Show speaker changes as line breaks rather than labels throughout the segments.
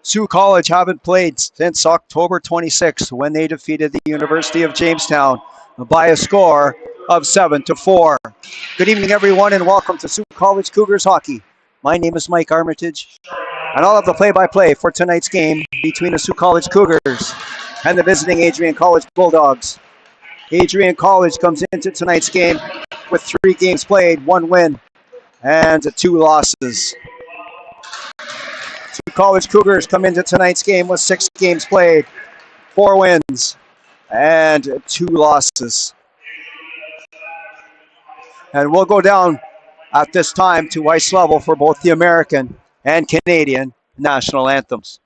Sault College haven't played since October 26th when they defeated the University of Jamestown by a score of 7-4. Good evening, everyone, and welcome to Sault College Cougars hockey. My name is Mike Armitage, and I'll have the play-by-play for tonight's game between the Sault College Cougars and the visiting Adrian College Bulldogs. Adrian College comes into tonight's game with 3 games played, 1 win, and 2 losses. Sault College Cougars come into tonight's game with 6 games played, 4 wins, and 2 losses. And we'll go down at this time to ice level for both the American and Canadian national anthems.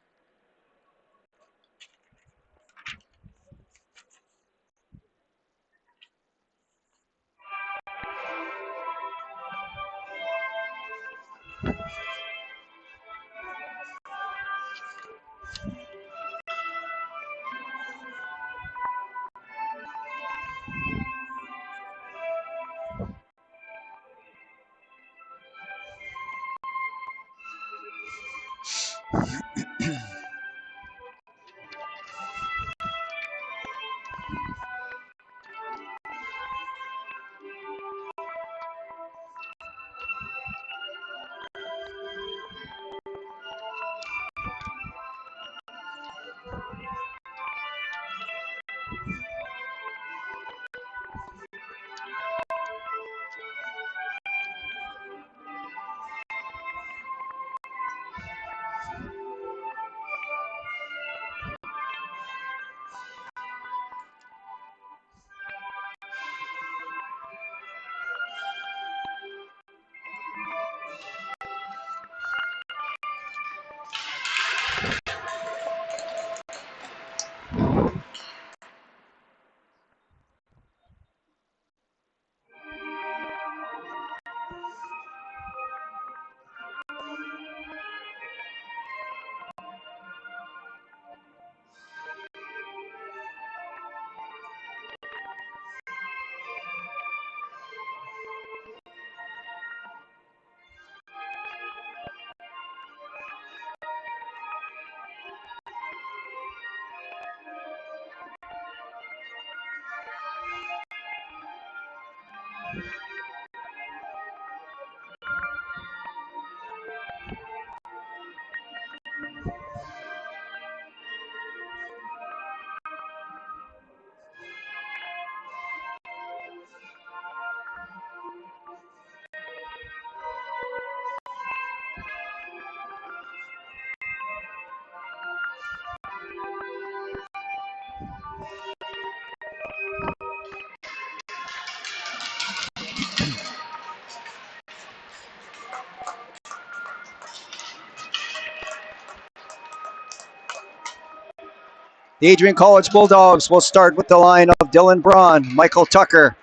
The Adrian College Bulldogs will start with the line of Dylan Braun, Michael Tucker,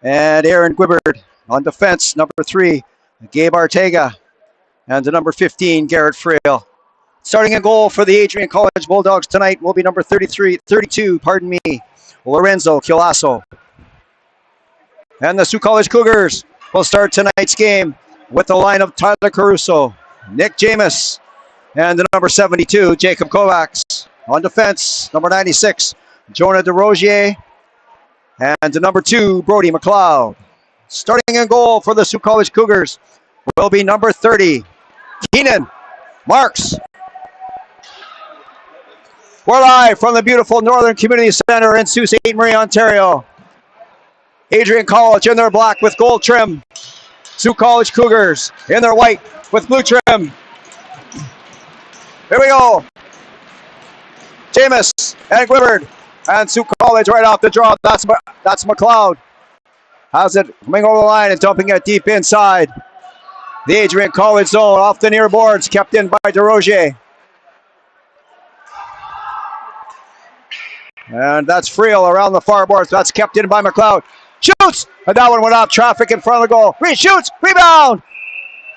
and Aaron Gwibbard. On defense, number 3, Gabe Artega, and the number 15, Garrett Frail. Starting a goal for the Adrian College Bulldogs tonight will be number 32, Lorenzo Chilasso. And the Sault College Cougars will start tonight's game with the line of Tyler Caruso, Nick James, and the number 72, Jacob Kovacs. On defense, number 96, Jonah DeRozier, and the number 2, Brody McLeod. Starting in goal for the Sault College Cougars will be number 30, Keenan Marks. We're live from the beautiful Northern Community Center in Sault Ste. Marie, Ontario. Adrian College in their black with gold trim. Sault College Cougars in their white with blue trim. Here we go. Jameis and Gwibbard, and Sault College right off the draw. That's McLeod. How's it coming over the line and dumping it deep inside. The Adrian College zone off the near boards, kept in by DeRozier. And that's Friel around the far boards. That's kept in by McLeod. Shoots! And that one went off traffic in front of the goal. Shoots! Rebound!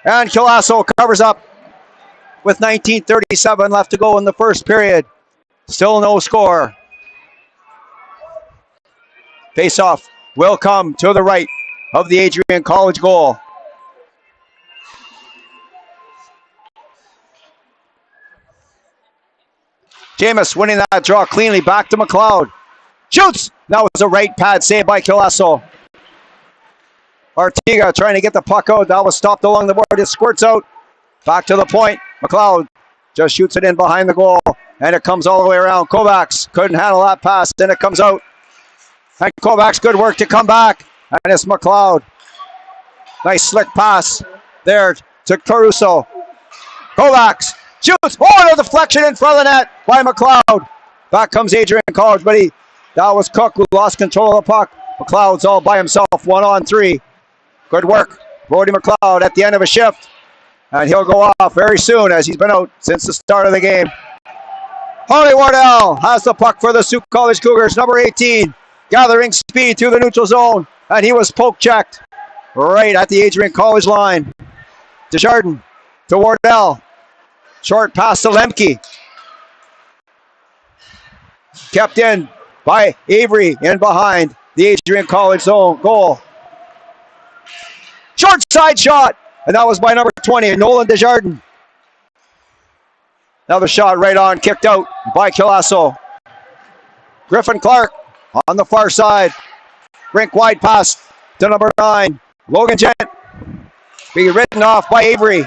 And Chilasso covers up with 19:37 left to go in the first period. Still no score. Face-off will come to the right of the Adrian College goal. Jameis winning that draw cleanly back to McLeod. Shoots! That was a right pad save by Chilasso. Artiga trying to get the puck out. That was stopped along the board. It squirts out. Back to the point. McLeod just shoots it in behind the goal. And it comes all the way around. Kovacs couldn't handle that pass. Then it comes out. And Kovacs, good work to come back. And it's McLeod. Nice slick pass there to Caruso. Kovacs shoots. Oh, no deflection in front of the net by McLeod. Back comes Adrian College, but that was Cook who lost control of the puck. McLeod's all by himself, 1-on-3. Good work. Brody McLeod at the end of a shift. And he'll go off very soon as he's been out since the start of the game. Holly Wardell has the puck for the Sault College Cougars, number 18, gathering speed through the neutral zone, and he was poke checked right at the Adrian College line. Desjardins to Wardell, short pass to Lemke, kept in by Avery in behind the Adrian College zone goal. Short side shot, and that was by number 20, Nolan Desjardins. Another shot right on, kicked out by Chilasso. Griffin Clark on the far side. Rink wide pass to number 9, Logan Gent. Being written off by Avery.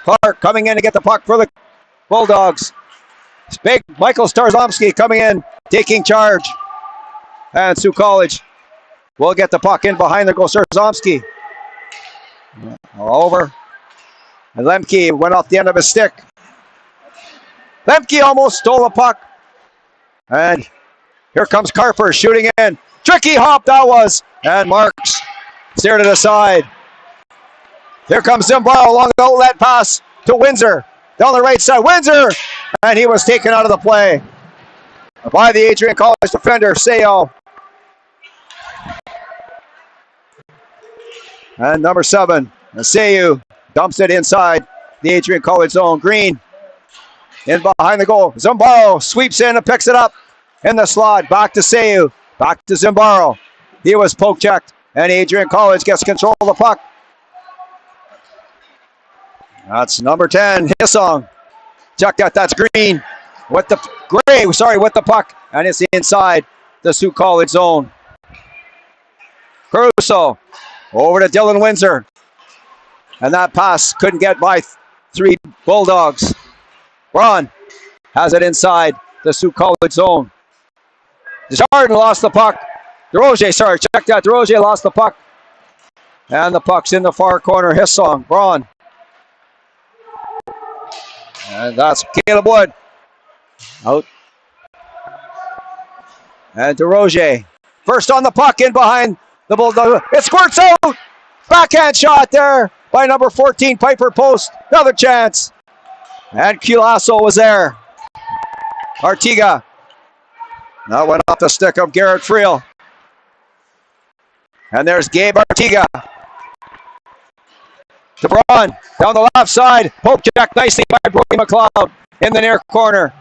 Clark coming in to get the puck for the Bulldogs. It's big Michael Starzomski coming in, taking charge. And Sault College will get the puck in behind the goal. Starzomski. All over. And Lemke went off the end of his stick. Lemke almost stole the puck. And here comes Carper shooting in. Tricky hop that was. And Marks steered it aside. Here comes Zimbaro along the outlet pass to Windsor. Down the right side. Windsor! And he was taken out of the play by the Adrian College defender, Sayo. And number 7, Sayu dumps it inside the Adrian College zone. Green in behind the goal. Zimbaro sweeps in and picks it up in the slot. Back to Sayu. Back to Zimbaro. He was poke checked. And Adrian College gets control of the puck. That's number 10, Hissong. Check that. That's Green with the with the puck. And it's inside the Sault College zone. Caruso Over to Dylan Windsor. And that pass couldn't get by three Bulldogs. Braun has it inside the Sault College zone. Desjardins lost the puck. DeRozier, sorry, check that. DeRozier lost the puck. And the puck's in the far corner. Hissong, Braun. And that's Caleb Wood. Out. And DeRozier. First on the puck, in behind the Bulldogs. It squirts out. Backhand shot there by number 14, Piper Post. Another chance. And Culasso was there. Artiga. That went off the stick of Garrett Friel. And there's Gabe Artiga. To Braun, down the left side. Poke check nicely by Brody McLeod in the near corner.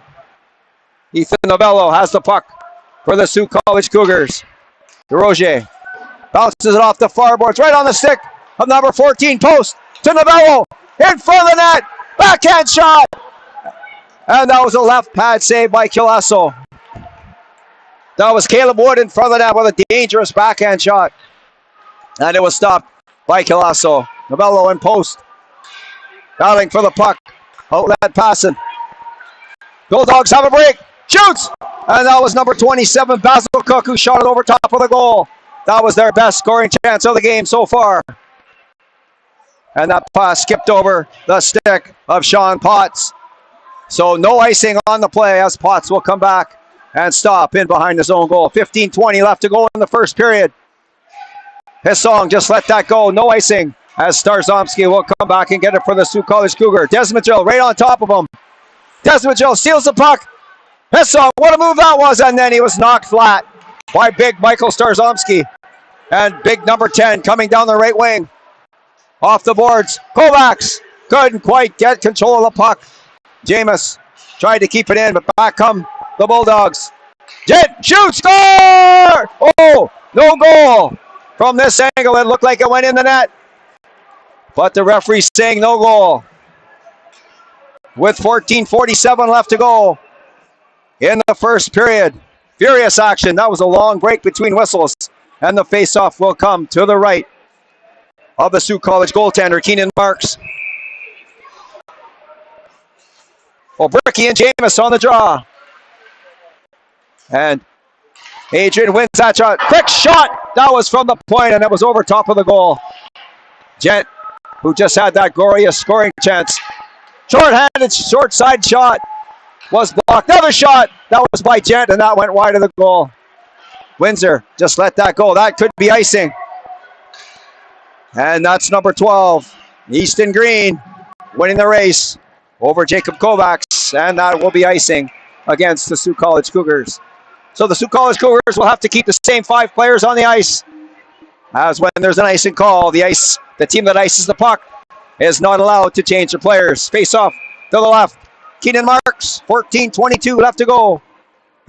Ethan Novello has the puck for the Sault College Cougars. DeRozier bounces it off the far boards, right on the stick of number 14, Post. To Novello, in front of the net. Backhand shot. And that was a left pad save by Culasso. That was Caleb Wood in front of that with a dangerous backhand shot. And it was stopped by Culasso. Novello in post. Battling for the puck. Outlet passing. Bulldogs have a break. Shoots! And that was number 27, Basil Cook, who shot it over top of the goal. That was their best scoring chance of the game so far. And that pass skipped over the stick of Sean Potts. So no icing on the play as Potts will come back and stop in behind his own goal. 15-20 left to go in the first period. Hissong just let that go. No icing as Starzomski will come back and get it for the Sault College Cougar. Desmond Jill right on top of him. Desmond Jill steals the puck. Hissong, what a move that was. And then he was knocked flat by big Michael Starzomski. And big number 10 coming down the right wing. Off the boards. Kovacs couldn't quite get control of the puck. Jameis tried to keep it in, but back come the Bulldogs. Jet shoots, score! Oh, no goal. From this angle, it looked like it went in the net. But the referee saying no goal. With 14:47 left to go in the first period. Furious action. That was a long break between whistles. And the face-off will come to the right of the Sault College goaltender, Keenan Marks. Bricky and Jameis on the draw. And Adrian wins that shot. Quick shot. That was from the point, and it was over top of the goal. Gent, who just had that glorious scoring chance. Short-handed, short side shot was blocked. Another shot. That was by Gent, and that went wide of the goal. Windsor just let that go. That could be icing. And that's number 12, Easton Green, winning the race over Jacob Kovacs, and that will be icing against the Sault College Cougars. So the Sault College Cougars will have to keep the same 5 players on the ice, as when there's an icing call, the team that ices the puck is not allowed to change their players. Face off to the left. Keenan Marks, 14:22 left to go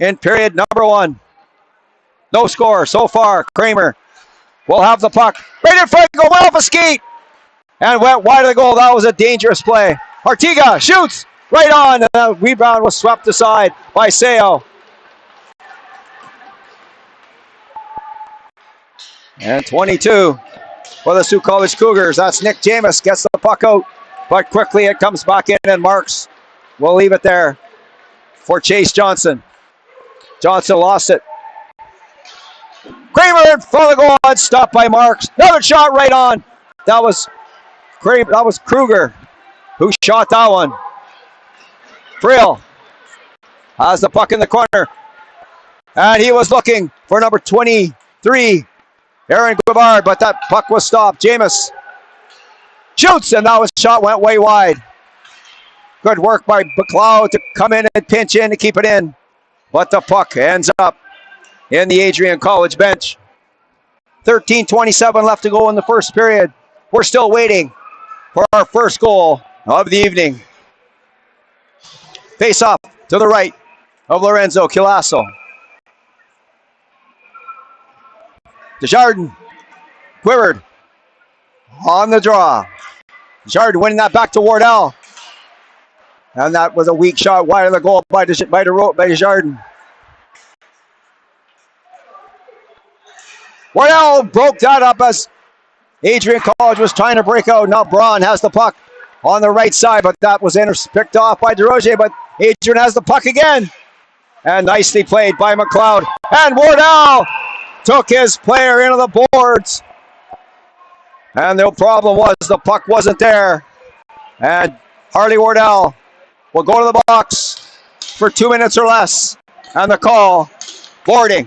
in period number 1. No score so far. Kramer will have the puck. Right in front, go well off a skate. And went wide of the goal. That was a dangerous play. Artiga shoots right on. And the rebound was swept aside by Seo. And 22 for the Sault College Cougars. That's Nick Jameis. Gets the puck out. But quickly it comes back in, and Marks will leave it there for Chase Johnson. Johnson lost it. Kramer in front of the goal, stopped by Marks. Another shot right on. That was Kruger who shot that one. Friel has the puck in the corner. And he was looking for number 23, Aaron Guevard, but that puck was stopped. Jameis shoots, and that shot went way wide. Good work by McLeod to come in and pinch in to keep it in. But the puck ends up in the Adrian College bench. 13:27 left to go in the first period. We're still waiting for our first goal of the evening. Face off to the right of Lorenzo Culasso. Desjardins quivered on the draw. Desjardins winning that back to Wardell. And that was a weak shot wide of the goal by Desjardins. Wardell broke that up as Adrian College was trying to break out. Now Braun has the puck on the right side, but that was picked off by DeRozier. But Adrian has the puck again. And nicely played by McLeod. And Wardell took his player into the boards. And the problem was the puck wasn't there. And Harley Wardell will go to the box for 2 minutes or less. And the call, boarding.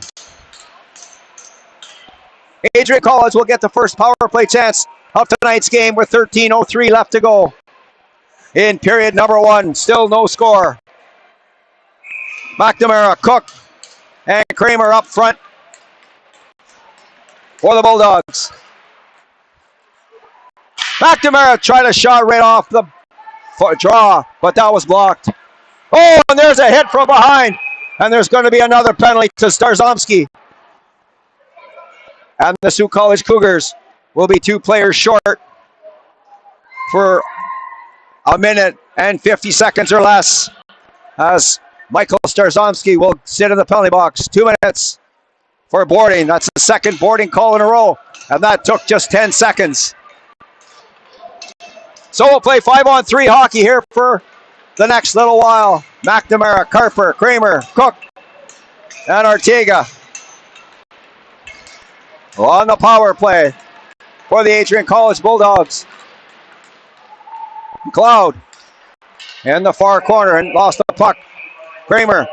Adrian College will get the first power play chance of tonight's game with 13:03 left to go. In period number 1, still no score. McNamara, Cook, and Kramer up front for the Bulldogs. McNamara tried a shot right off the draw, but that was blocked. Oh, and there's a hit from behind. And there's going to be another penalty to Starzomski. And the Sault College Cougars will be 2 players short for a minute and 50 seconds or less, as Michael Starzomski will sit in the penalty box. 2 minutes for boarding. That's the second boarding call in a row, and that took just 10 seconds. So we'll play 5-on-3 hockey here for the next little while. McNamara, Carper, Kramer, Cook, and Ortega on the power play for the Adrian College Bulldogs. McLeod in the far corner and lost the puck. Kramer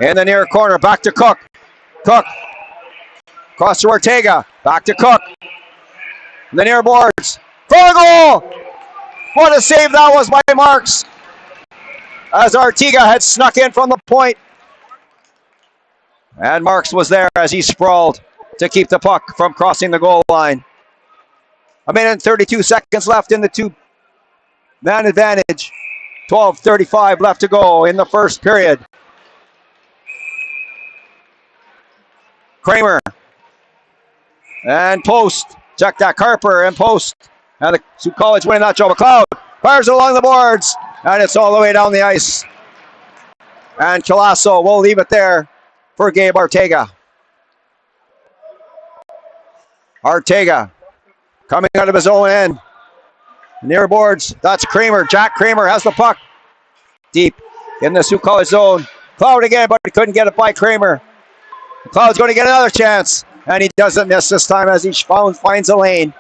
in the near corner, back to Cook. Cook across to Ortega, back to Cook. The near boards for a goal. What a save that was by Marks, as Ortega had snuck in from the point. And Marks was there as he sprawled to keep the puck from crossing the goal line. A minute and 32 seconds left in the 2-man advantage. 12:35 left to go in the first period. Kramer and post. Check that, Carper and post. And the Sault College winning that job. McLeod fires it along the boards, and it's all the way down the ice. And Colasso will leave it there for Gabe Ortega. Ortega coming out of his own end. Near boards, that's Kramer. Jack Kramer has the puck deep in the Sault College zone. McLeod again, but he couldn't get it by Kramer. McLeod's going to get another chance, and he doesn't miss this time as he finds a lane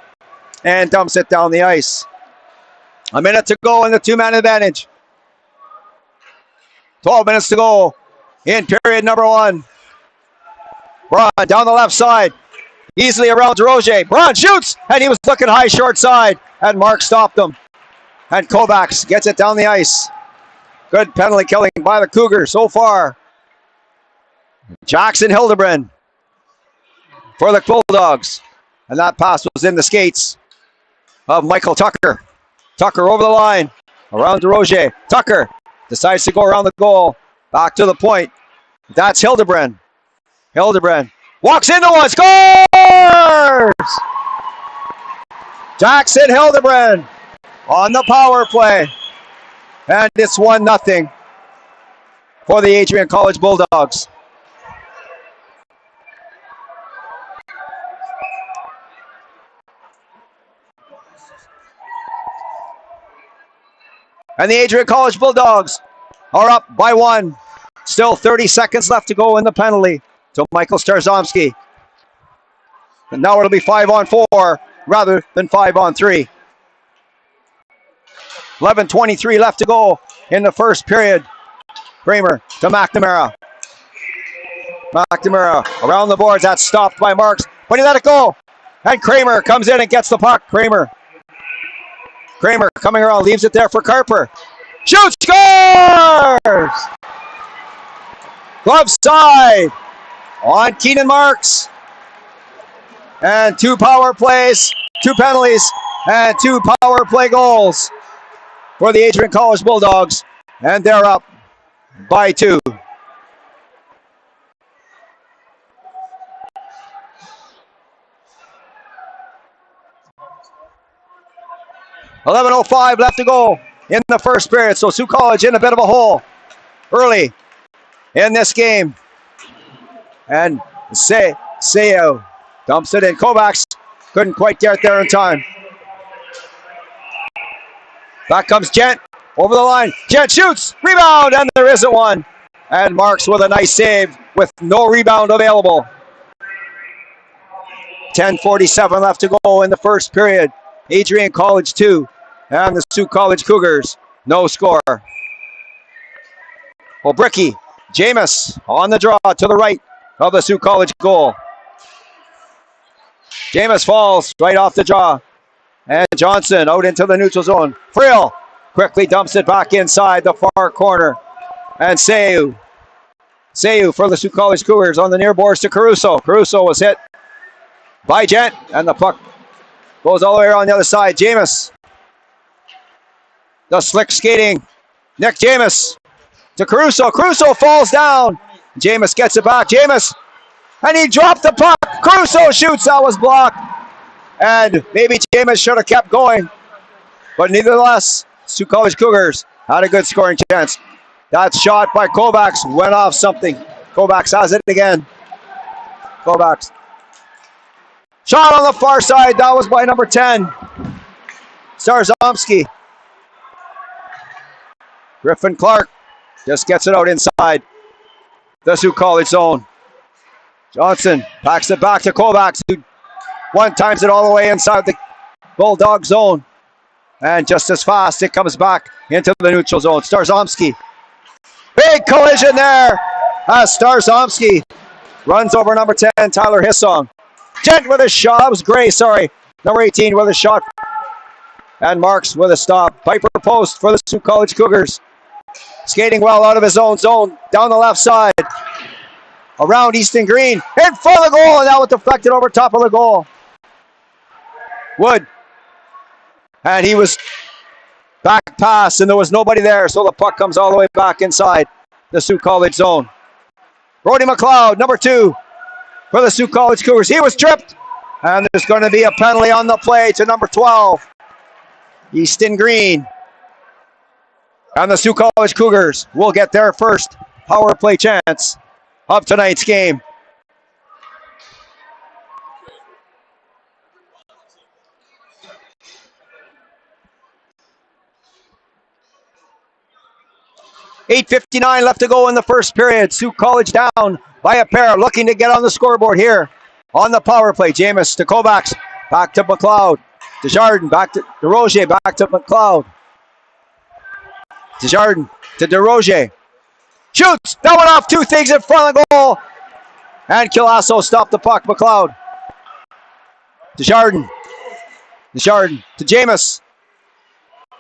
and dumps it down the ice. A minute to go in the 2-man advantage. 12 minutes to go in period number 1. Braun down the left side. Easily around DeRozier. Braun shoots, and he was looking high short side, and Mark stopped him. And Kovacs gets it down the ice. Good penalty killing by the Cougars so far. Jackson Hildebrand for the Bulldogs. And that pass was in the skates of Michael Tucker. Tucker over the line, around DeRozier. Tucker decides to go around the goal, back to the point. That's Hildebrand. Hildebrand walks into one, scores! Jackson Hildebrand on the power play. And it's 1-0 for the Adrian College Bulldogs. And the Adrian College Bulldogs are up by 1. Still 30 seconds left to go in the penalty to Michael Starzomski. And now it'll be 5-on-4 rather than 5-on-3. 11:23 left to go in the first period. Kramer to McNamara. McNamara around the boards. That's stopped by Marks, but he let it go. And Kramer comes in and gets the puck. Kramer coming around, leaves it there for Carper. Shoots, scores! Glove side on Keenan Marks. And 2 power plays, 2 penalties, and 2 power play goals for the Adrian College Bulldogs. And they're up by 2. .11:05 left to go in the first period. So Sault College in a bit of a hole early in this game. And Seo dumps it in. Kovacs Couldn't quite get there in time. Back comes Gent. Over the line. Gent shoots. Rebound. And there isn't one. And Marks with a nice save with no rebound available. 10:47 left to go in the first period. Adrian College 2. And the Sault College Cougars. No score. Obricky. Jameis on the draw to the right of the Sault College goal. Jameis falls right off the draw. And Johnson out into the neutral zone. Friel quickly dumps it back inside the far corner. And Sault for the Sault College Cougars on the near boards to Caruso. Caruso was hit by Gent. And the puck goes all the way around the other side. Jameis. The slick skating. Nick Jameis to Caruso. Caruso falls down. Jameis gets it back. Jameis. And he dropped the puck. Caruso shoots. That was blocked. And maybe Jameis should have kept going. But nevertheless, Sault College Cougars had a good scoring chance. That shot by Kovacs went off something. Kovacs has it again. Kovacs. Shot on the far side. That was by number 10. Starzomski. Griffin Clark just gets it out inside the Sault College zone. Johnson backs it back to Kovacs, who one times it all the way inside the Bulldog zone. And just as fast, it comes back into the neutral zone. Starzomski. Big collision there as Starzomski runs over number 10, Tyler Hissong. Gent with a shot. That was Gray, sorry. Number 18 with a shot. And Marks with a stop. Piper post for the Sault College Cougars. Skating well out of his own zone. Down the left side. Around Easton Green. In front of the goal. And that was deflected over top of the goal. Wood. And he was back pass. And there was nobody there. So the puck comes all the way back inside the Sault College zone. Brody McLeod, number 2 for the Sault College Cougars. He was tripped. And there's going to be a penalty on the play to number 12. Easton Green. And the Sault College Cougars will get their first power play chance of tonight's game. $8:59 left to go in the first period. Sault College down by a pair, looking to get on the scoreboard here on the power play. Jameis to Kovacs, back to McLeod. Desjardins, back to DeRozier, back to McLeod. Desjardins to DeRozier. Shoots! That went off 2 things in front of the goal. And Kilasso stopped the puck. McLeod. Desjardins. Desjardins to Jameis.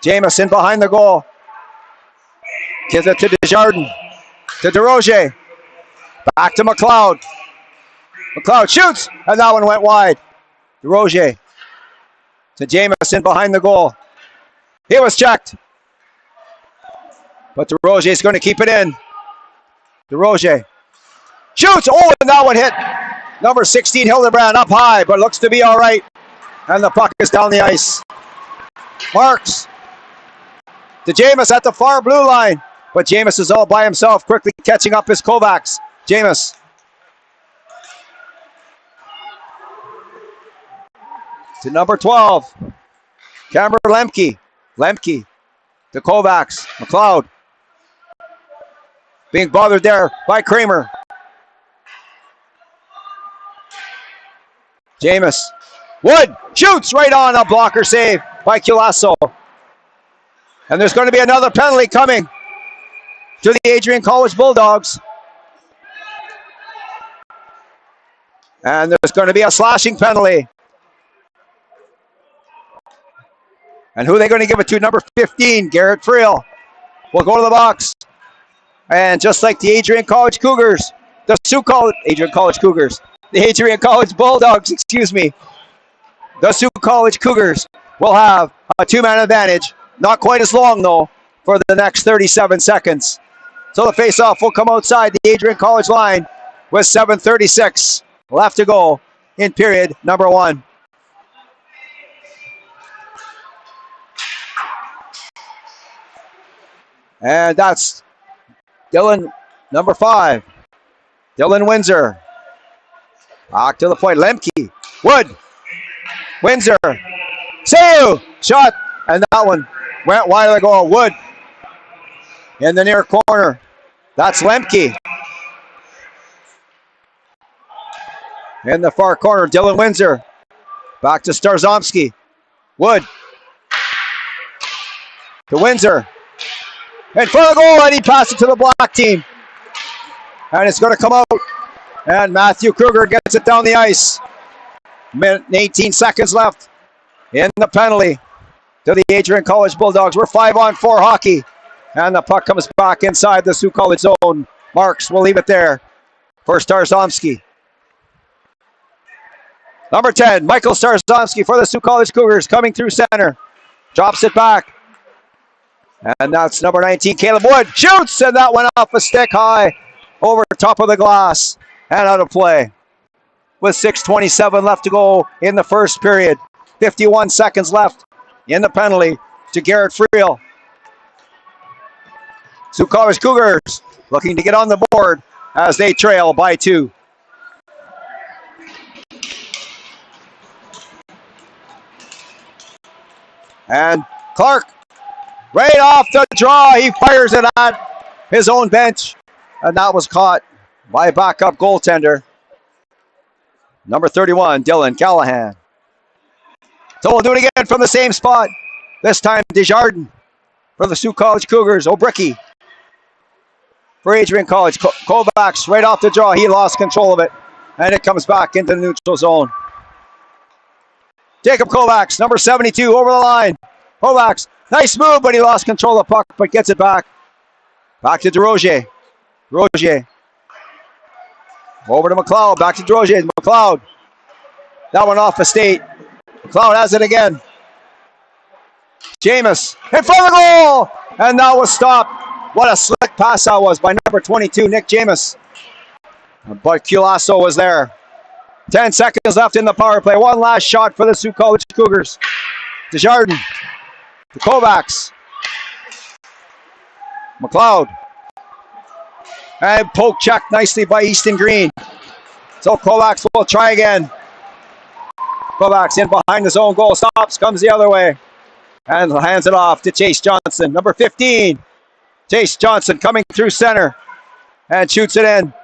Jameis in behind the goal. Gives it to Desjardins. To DeRozier. Back to McLeod. McLeod shoots! And that one went wide. DeRozier. To Jameis in behind the goal. He was checked. But DeRozier is going to keep it in. DeRozier shoots. Oh, and that one hit number 16, Hildebrand, up high, but looks to be all right. And the puck is down the ice. Marks to Jameis at the far blue line. But Jameis is all by himself, quickly catching up his Kovacs. Jameis. To number 12. Cameron Lemke. Lemke to Kovacs. McLeod. Being bothered there by Kramer. Jameis. Wood shoots right on, a blocker save by Kilasso. And there's going to be another penalty coming to the Adrian College Bulldogs. And there's going to be a slashing penalty. And who are they going to give it to? Number 15, Garrett Friel, will go to the box. And just like the Adrian College Cougars, the Sault College, Adrian College Cougars, the Adrian College Bulldogs, excuse me, the Sault College Cougars will have a 2-man advantage. Not quite as long, though, for the next 37 seconds. So the face-off will come outside the Adrian College line with 7:36 left to go in period number 1. And that's Dylan, number 5. Dylan Windsor. Back to the point. Lemke. Wood. Windsor. Save! Shot. And that one went wide of the goal. Wood in the near corner. That's Lemke. In the far corner, Dylan Windsor. Back to Starzomski. Wood. To Windsor. In front of the goal, and he passed it to the black team. And it's going to come out. And Matthew Kruger gets it down the ice. Minute and 18 seconds left in the penalty to the Adrian College Bulldogs. We're 5-on-4 hockey. And the puck comes back inside the Sault College zone. Marks will leave it there for Starzomski. Number 10, Michael Starzomski for the Sault College Cougars coming through center. Drops it back. And that's number 19, Caleb Wood. Shoots, and that went off a stick high over top of the glass and out of play. With 6:27 left to go in the first period. 51 seconds left in the penalty to Garrett Friel. Sault College Cougars looking to get on the board as they trail by 2. And Clark, right off the draw, he fires it at his own bench. And that was caught by backup goaltender, number 31, Dylan Callahan. So we'll do it again from the same spot. This time, Desjardins for the Sault College Cougars. O'Bricky for Adrian College. Kovacs right off the draw. He lost control of it. And it comes back into the neutral zone. Jacob Kovacs, number 72, over the line. Kovacs, nice move, but he lost control of the puck, but gets it back. Back to DeRozier. Rozier. Over to McLeod. Back to DeRozier. McLeod. That one off the state. McLeod has it again. Jameis in front of the goal! And that was stopped. What a slick pass that was by number 22, Nick Jameis. But Culasso was there. 10 seconds left in the power play. One last shot for the Sault College Cougars. Desjardins. To Kovacs. McLeod. And poke check nicely by Easton Green. So Kovacs will try again. Kovacs in behind his own goal. Stops, comes the other way. And hands it off to Chase Johnson. Number 15. Chase Johnson coming through center. And shoots it in.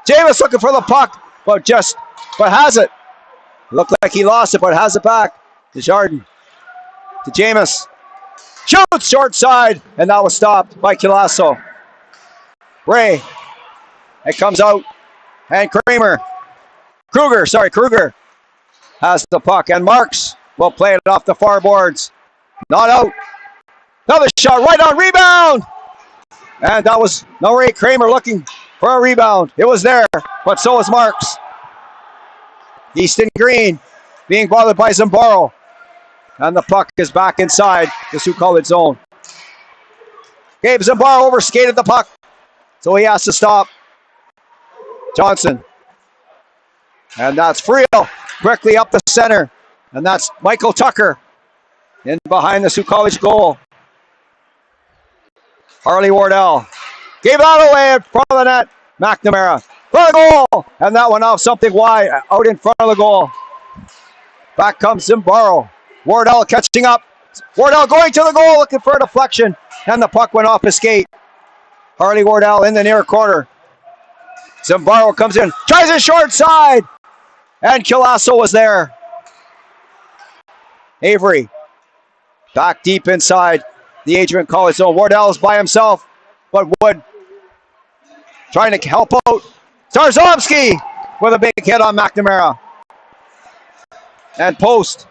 Jameis looking for the puck. But has it. Looked like he lost it, but has it back. Desjardins. To Jameis. Shoots short side. And that was stopped by Culasso. Ray. It comes out. And Kruger has the puck. And Marks will play it off the far boards. Not out. Another shot right on rebound. And that was Ray Kramer looking for a rebound. It was there, but so was Marks. Easton Green being bothered by Zambaro. And the puck is back inside the Sault College zone. Gabe Zambaro overskated the puck, so he has to stop. Johnson. And that's Friel quickly up the center. And that's Michael Tucker in behind the Sault College goal. Harley Wardell gave that away in front of the net. McNamara for the goal. And that went off something wide out in front of the goal. Back comes Zambaro. Wardell catching up. Wardell going to the goal looking for a deflection. And the puck went off his skate. Harley Wardell in the near corner. Zambaro comes in. Tries a short side. And Culasso was there. Avery. Back deep inside the Adrian College zone. Wardell is by himself. But Wood trying to help out. Starzomski with a big hit on McNamara. And Post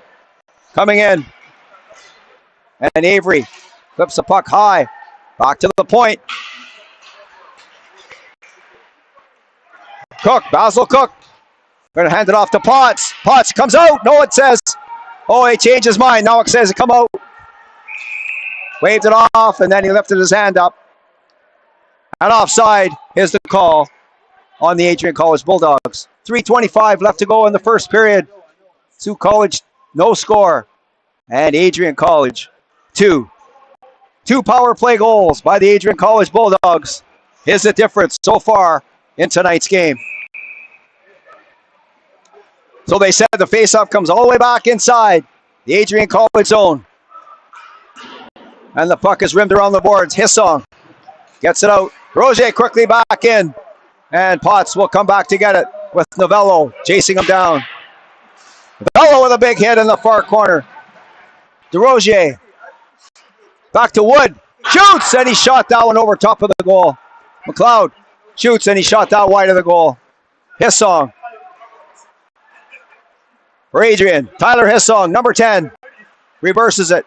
coming in. And Avery flips the puck high. Back to the point. Basil Cook. Going to hand it off to Potts. Potts comes out. No, it says. Oh, he changed his mind. Now it says come out. Waved it off, and then he lifted his hand up. And offside is the call on the Adrian College Bulldogs. 3:25 left to go in the first period. Sault College, no score. And Adrian College, 2. 2 power play goals by the Adrian College Bulldogs is the difference so far in tonight's game. So they said the faceoff comes all the way back inside the Adrian College zone. And the puck is rimmed around the boards. Hissong gets it out. Roger quickly back in. And Potts will come back to get it with Novello chasing him down. Novello with a big hit in the far corner. DeRozier back to Wood. Shoots, and he shot that one over top of the goal. McLeod shoots, and he shot that wide of the goal. Hissong for Adrian. Tyler Hissong, number 10, reverses it.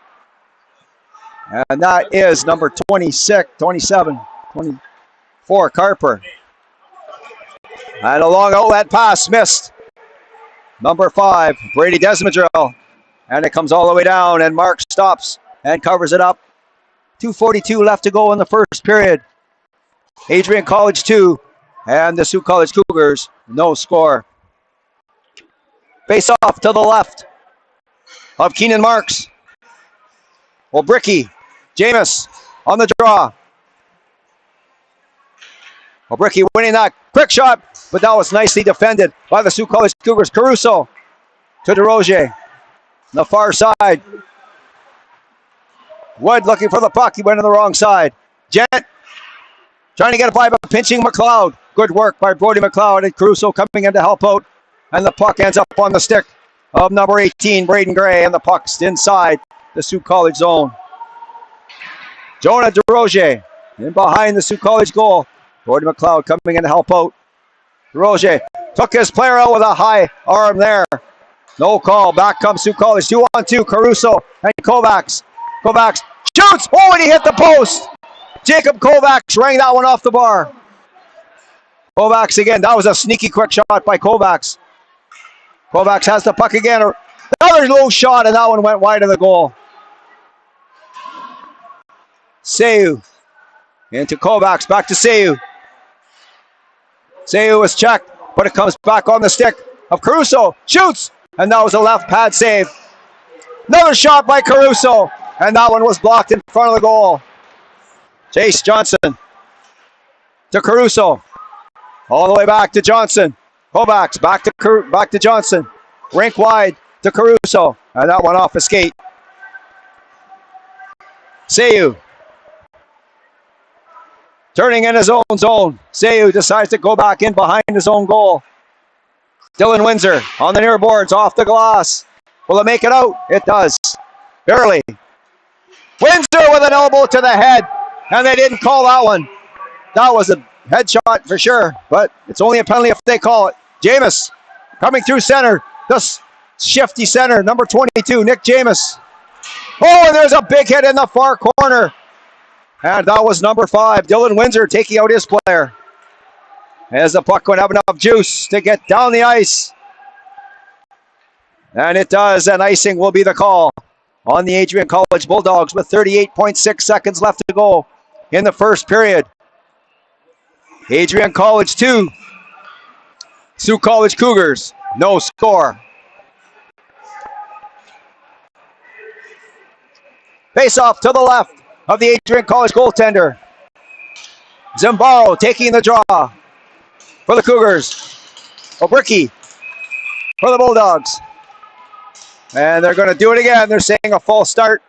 And that is number 26, 27, 24, Carper. And a long outlet pass missed. Number 5, Brady Desmadrell. And it comes all the way down, and Mark stops and covers it up. 2:42 left to go in the first period. Adrian College 2 and the Sault College Cougars, no score. Face off to the left of Keenan Marks. Well, Bricky, Jameis on the draw. Well, Bricky winning that quick shot, but that was nicely defended by the Sault College Cougars. Caruso to DeRozier. On the far side. Wood looking for the puck. He went on the wrong side. Gent trying to get it by, but pinching McLeod. Good work by Brody McLeod, and Caruso coming in to help out. And the puck ends up on the stick of number 18, Braden Gray, and the puck's inside the Sault College zone. Jonah DeRozier in behind the Sault College goal. Brody McLeod coming in to help out. DeRozier took his player out with a high arm there. No call. Back comes Sault College. 2-on-2. Caruso and Kovacs. Kovacs shoots. Oh, and he hit the post. Jacob Kovacs rang that one off the bar. Kovacs again. That was a sneaky quick shot by Kovacs. Kovacs has the puck again. Another low shot, and that one went wide of the goal. Seu into Kovacs. Back to Seu. Seu is checked, but it comes back on the stick of Caruso. Shoots, and that was a left pad save. Another shot by Caruso, and that one was blocked in front of the goal. Chase Johnson to Caruso. All the way back to Johnson. Kovacs back to Johnson. Rink wide to Caruso, and that one off a skate. Seu turning in his own zone. Seu decides to go back in behind his own goal. Dylan Windsor on the near boards, off the glass. Will it make it out? It does. Barely. Windsor with an elbow to the head, and they didn't call that one. That was a headshot for sure, but it's only a penalty if they call it. Jameis coming through center. This shifty center, number 22, Nick Jameis. Oh, and there's a big hit in the far corner. And that was number 5, Dylan Windsor, taking out his player. As the puck won't have enough juice to get down the ice. And it does, and icing will be the call on the Adrian College Bulldogs with 38.6 seconds left to go in the first period. Adrian College 2, Sault College Cougars, no score. Face off to the left of the Adrian College goaltender. Zimbaro taking the draw for the Cougars. Obricky for the Bulldogs. And they're going to do it again. They're saying a false start.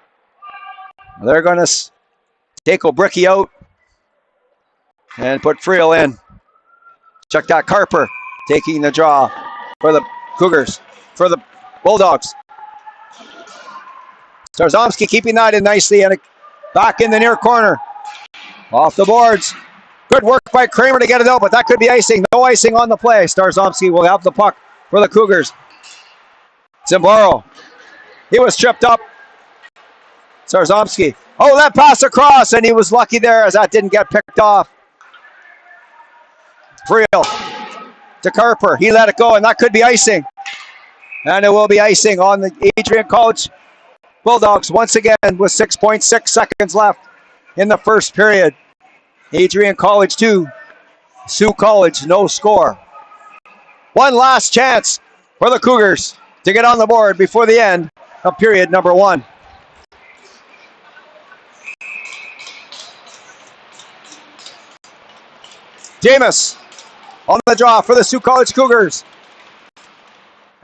They're going to take Obricky out and put Friel in. Check that. Carper taking the draw for the Cougars, for the Bulldogs. Starzomski keeping that in nicely, and back in the near corner. Off the boards. Good work by Kramer to get it out, but that could be icing. No icing on the play. Starzomski will have the puck for the Cougars. Zimbaro. He was tripped up. Starzomski. Oh, that pass across, and he was lucky there as that didn't get picked off. Friel to Carper. He let it go, and that could be icing. And it will be icing on the Adrian College Bulldogs once again with 6.6 seconds left in the first period. Adrian College 2, Sault College no score. One last chance for the Cougars to get on the board before the end of period number 1. Jameis on the draw for the Sault College Cougars.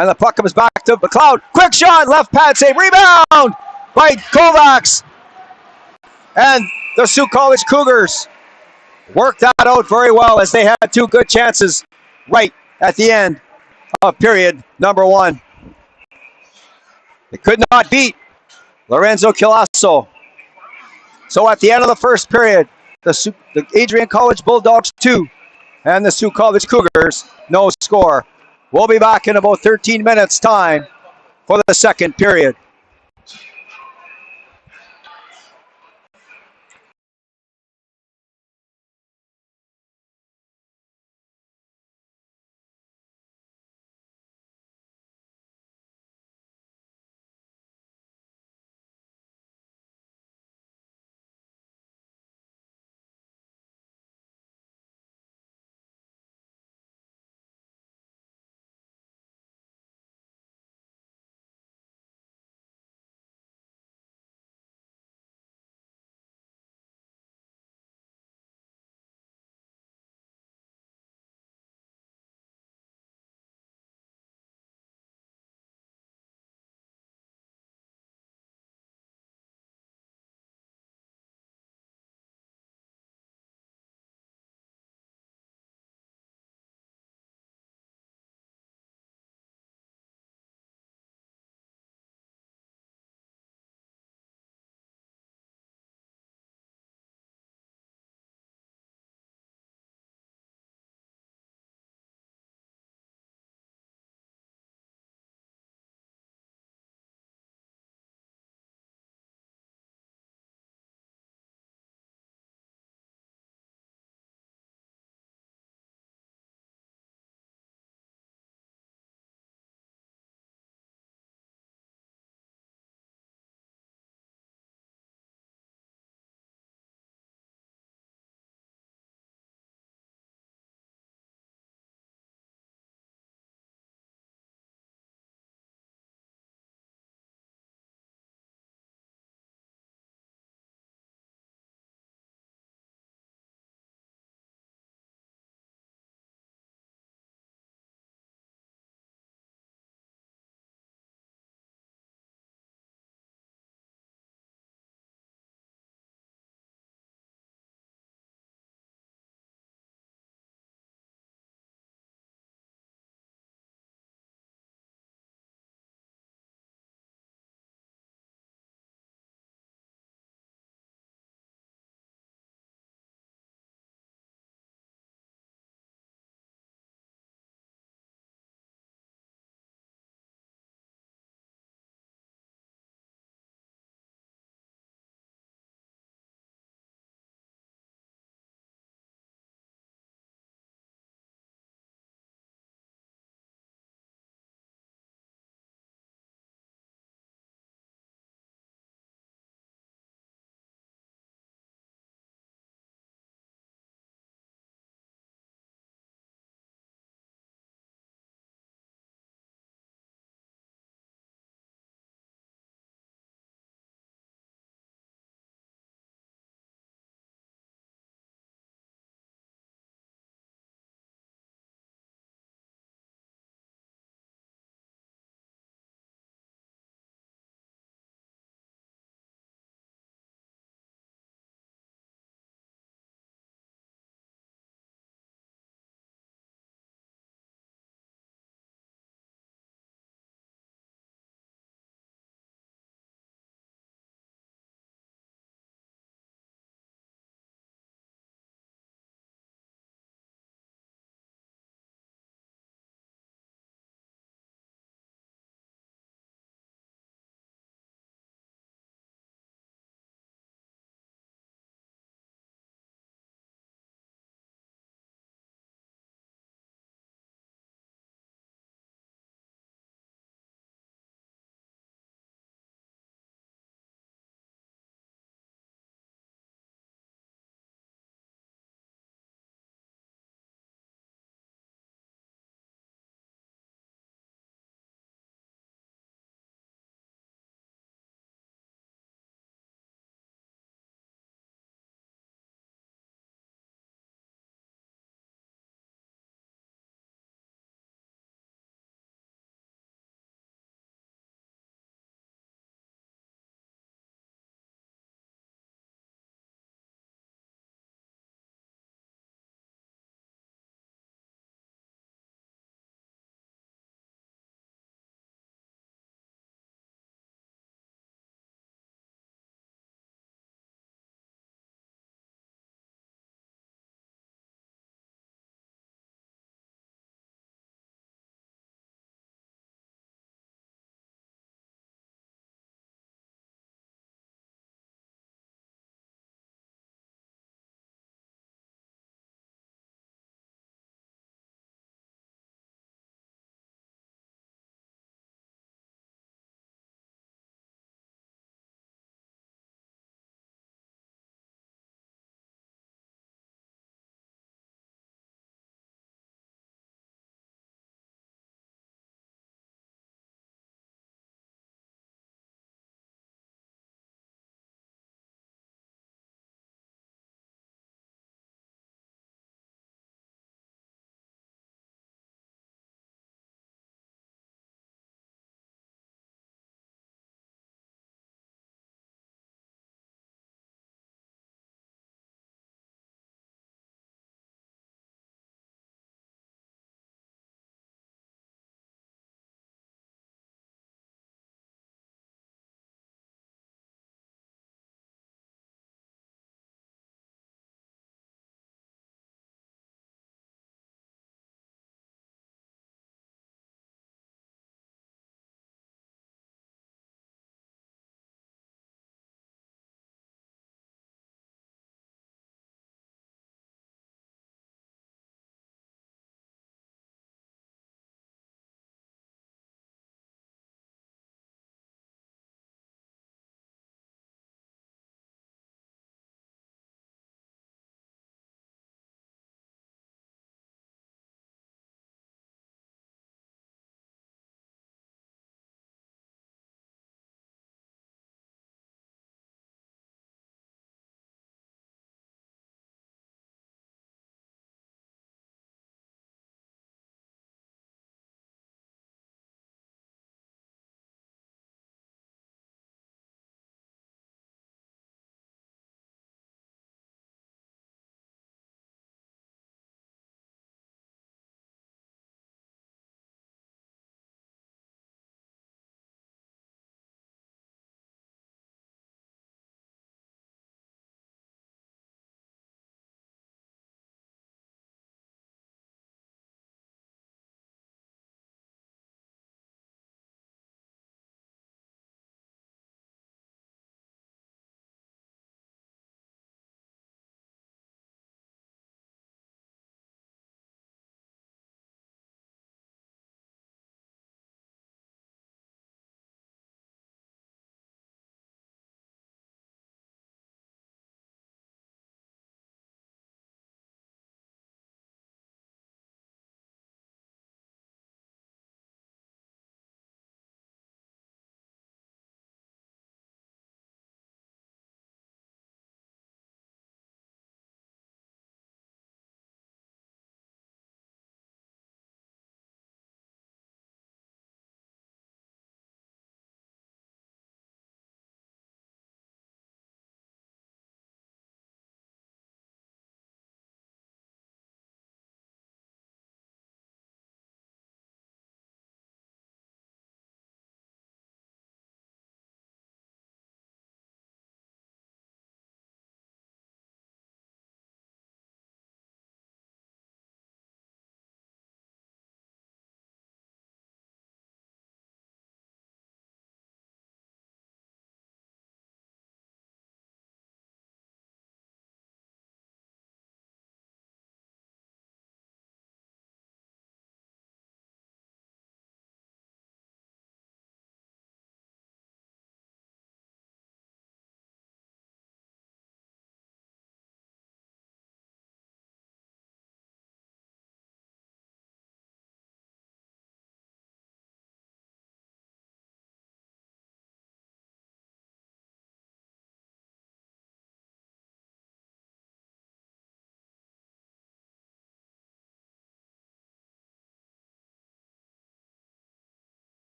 And the puck comes back to McLeod. Quick shot, left pad save, rebound by Kovacs. And the Sault College Cougars worked that out very well as they had two good chances right at the end of period number one. They could not beat Lorenzo Chilasso. So at the end of the first period, the Adrian College Bulldogs 2 and the Sault College Cougars no score. We'll be back in about 13 minutes time for the second period.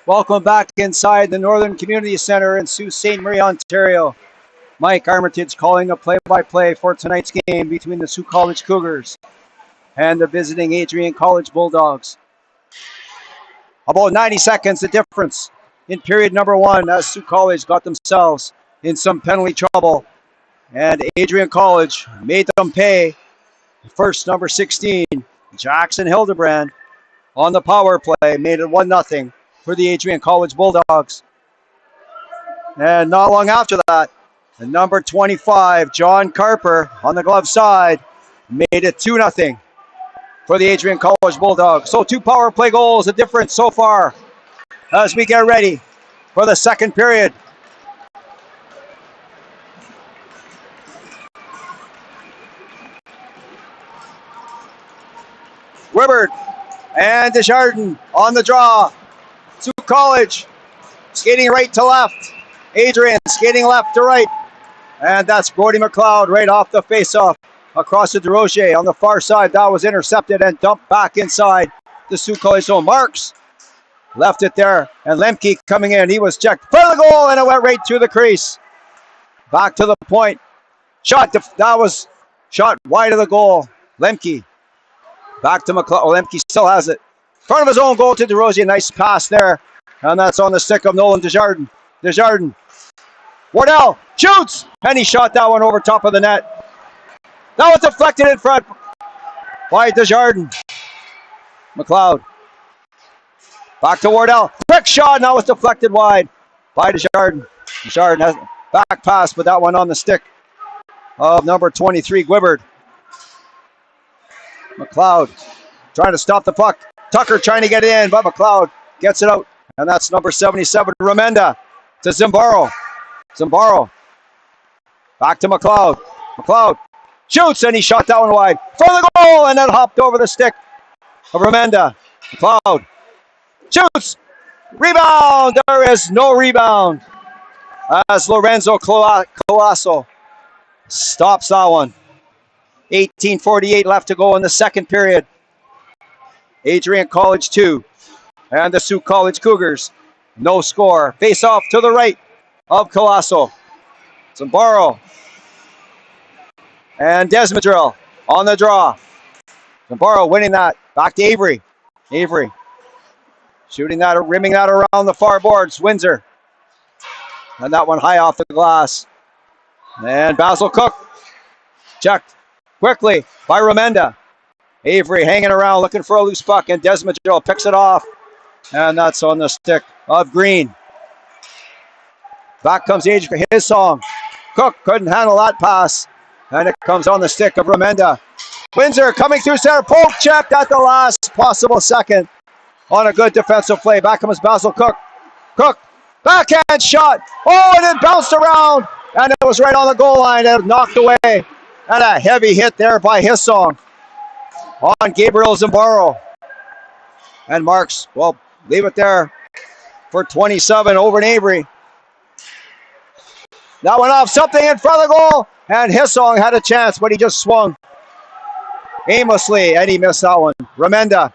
Welcome back inside the Northern Community Centre in Sault Ste. Marie, Ontario. Mike Armitage calling a play-by-play for tonight's game between the Sault College Cougars and the visiting Adrian College Bulldogs. About 90 seconds the difference in period number one as Sault College got themselves in some penalty trouble. And Adrian College made them pay. First, number 16, Jackson Hildebrand, on the power play, made it 1-0 for the Adrian College Bulldogs. And not long after that, the number 25, John Carper, on the glove side, made it 2-0 for the Adrian College Bulldogs. So 2 power play goals, the difference so far as we get ready for the second period. Wibbert and Desjardins on the draw. Sault College skating right to left. Adrian skating left to right. And that's Brody McLeod right off the faceoff across to DeRozier on the far side. That was intercepted and dumped back inside the Sault College zone. Marks left it there. And Lemke coming in. He was checked for the goal and it went right through the crease. Back to the point. That was shot wide of the goal. Lemke. Back to McLeod. Lemke still has it. In front of his own goal to DeRozier. Nice pass there. And that's on the stick of Nolan Desjardins. Desjardins. Wardell shoots. And he shot that one over top of the net. That was deflected in front by Desjardins. McLeod. Back to Wardell. Quick shot. And that was deflected wide by Desjardins. Desjardins has back pass, but that one on the stick of number 23, Gwibbard. McLeod trying to stop the puck. Tucker trying to get in, but McLeod gets it out. And that's number 77, Remenda, to Zimbaro. Zimbaro. Back to McLeod. McLeod shoots, and he shot that one wide for the goal, and then hopped over the stick of Remenda. McLeod shoots. Rebound. There is no rebound as Lorenzo Colasso stops that one. 18:48 left to go in the second period. Adrian College 2 and the Sault College Cougars. No score. Face off to the right of Colasso. Zimbaro and Desmadrill on the draw. Zimbaro winning that. Back to Avery. Avery shooting that, rimming that around the far boards. Windsor. And that one high off the glass. And Basil Cook checked quickly by Remenda. Avery hanging around looking for a loose puck, and Desmadrill picks it off. And that's on the stick of Green. Back comes Adrian for his song. Cook couldn't handle that pass. And it comes on the stick of Remenda. Windsor coming through center. Poke checked at the last possible second on a good defensive play. Back comes Basil Cook. Cook, backhand shot. Oh, and it bounced around. And it was right on the goal line and knocked away. And a heavy hit there by his song on Gabriel Zimbaro. And Marks, well, leave it there for 27 over in Avery. That went off something in front of the goal. And Hissong had a chance, but he just swung aimlessly, and he missed that one. Remenda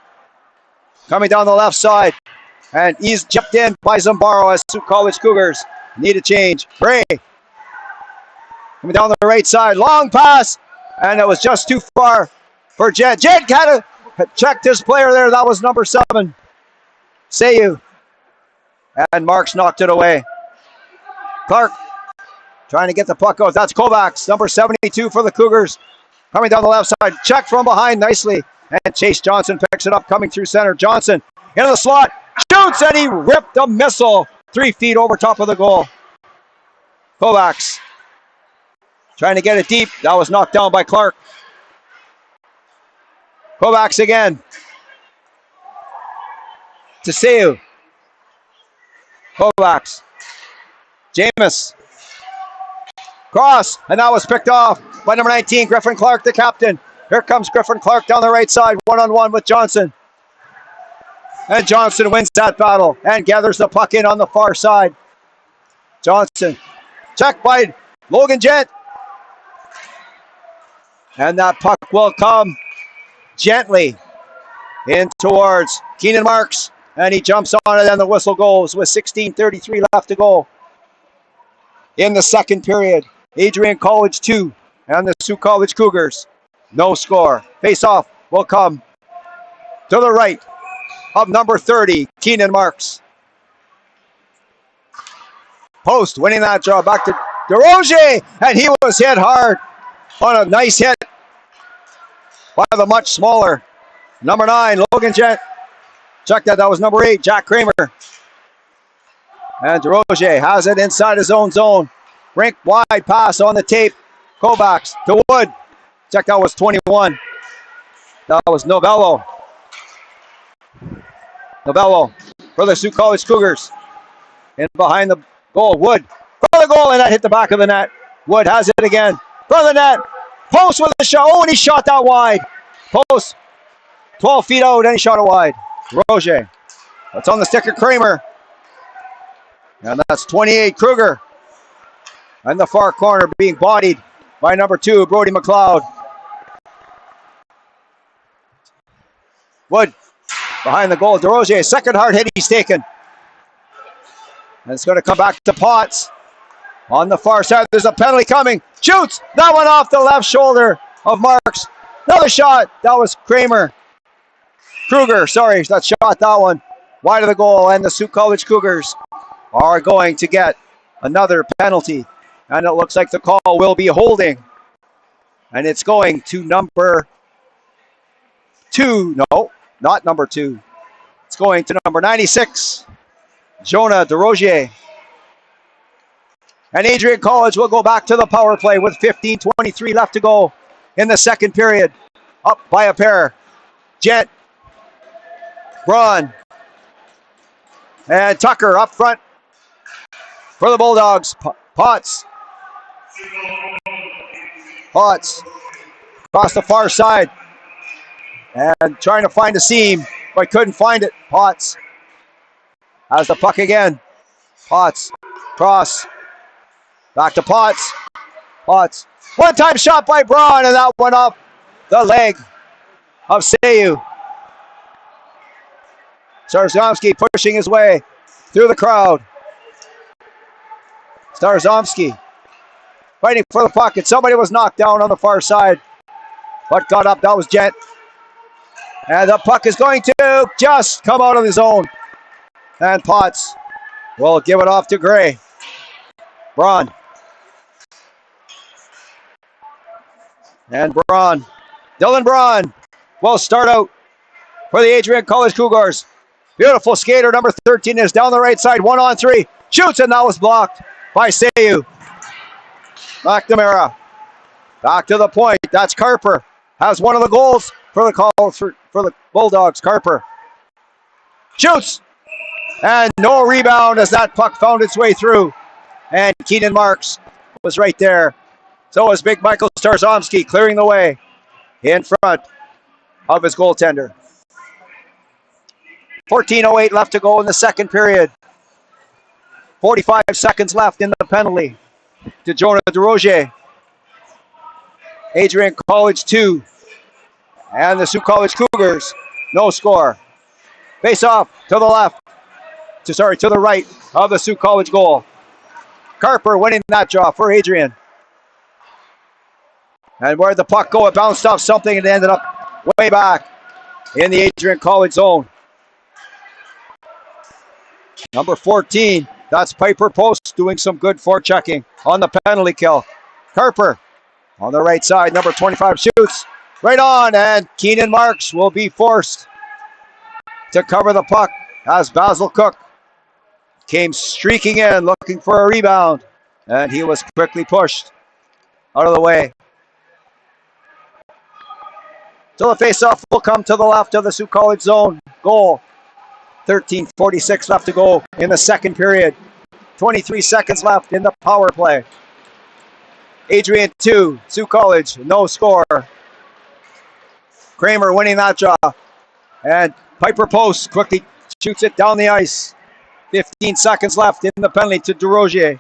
coming down the left side. And he's chipped in by Zimbaro as Sault College Cougars need a change. Bray coming down the right side. Long pass. And it was just too far for Jed. Jed had checked his player there. That was number 7. Sayu. And Marks knocked it away. Clark trying to get the puck out. That's Kovacs, number 72 for the Cougars. Coming down the left side. Checked from behind nicely. And Chase Johnson picks it up coming through center. Johnson into the slot. Shoots, and he ripped a missile 3 feet over top of the goal. Kovacs trying to get it deep. That was knocked down by Clark. Kovacs again. To Sayu. Kovacs. Jameis. Cross, and that was picked off by number 19, Griffin Clark, the captain. Here comes Griffin Clark down the right side, one-on-one with Johnson. And Johnson wins that battle and gathers the puck in on the far side. Johnson, checked by Logan Gent. And that puck will come gently in towards Keenan Marks. And he jumps on it, and the whistle goes with 16:33 left to go in the second period. Adrian College 2 and the Sault College Cougars. No score. Face-off will come to the right of number 30, Keenan Marks. Post winning that draw back to DeRozier, and he was hit hard on a nice hit by the much smaller number 9, Logan Gent. Check that was number 8, Jack Kramer. And DeRozier has it inside his own zone. Rink wide pass on the tape. Kovacs to Wood. Check that was 21. That was Novello. Novello for the Sault College Cougars. In behind the goal, Wood for the goal, and that hit the back of the net. Wood has it again from the net. Post with a shot. Oh, and he shot that wide. Post 12 feet out, and he shot it wide. Roger. That's on the stick of Kramer. And that's 28, Kruger. In the far corner, being bodied by number 2, Brody McLeod. Wood behind the goal. DeRozier, second hard hit he's taken. And it's going to come back to Potts. On the far side, there's a penalty coming. Shoots! That one off the left shoulder of Marks. Another shot. That was Kramer. Kruger, sorry, that shot that one wide of the goal. And the Sault College Cougars are going to get another penalty. And it looks like the call will be holding. And it's going to number 2. No, not number 2. It's going to number 96, Jonah DeRozier. And Adrian College will go back to the power play with 15:23 left to go in the second period. Up by a pair. Jet, Braun, and Tucker up front for the Bulldogs. Potts across the far side and trying to find a seam, but couldn't find it. Potts has the puck again. Potts cross back to Potts. Potts one-time shot by Braun, and that went off the leg of Sayu. Starzomski pushing his way through the crowd. Starzomski fighting for the puck, and somebody was knocked down on the far side, but got up. That was Gent. And the puck is going to just come out of the zone. And Potts will give it off to Gray. Braun. And Braun. Dylan Braun will start out for the Adrian College Cougars. Beautiful skater, number 13, is down the right side, 1-on-3. Shoots, and that was blocked by Sayu. McNamara back to the point. That's Carper. Has one of the goals for the call for the Bulldogs. Carper shoots, and no rebound as that puck found its way through. And Keenan Marks was right there. So was big Michael Starzomski clearing the way in front of his goaltender. 14:08 left to go in the second period. 45 seconds left in the penalty to Jonah DeRozier. Adrian College 2 and the Sault College Cougars, no score. Face off to the left, to the right of the Sault College goal. Carper winning that draw for Adrian. And where'd the puck go? It bounced off something and ended up way back in the Adrian College zone. Number 14, that's Piper Post doing some good forechecking on the penalty kill. Carper on the right side, number 25 shoots right on, and Keenan Marks will be forced to cover the puck as Basil Cook came streaking in looking for a rebound, and he was quickly pushed out of the way. So the faceoff will come to the left of the Sault College zone goal. 13:46 left to go in the second period. 23 seconds left in the power play. Adrian 2, Sault College, no score. Kramer winning that draw. And Piper Post quickly shoots it down the ice. 15 seconds left in the penalty to DeRozier.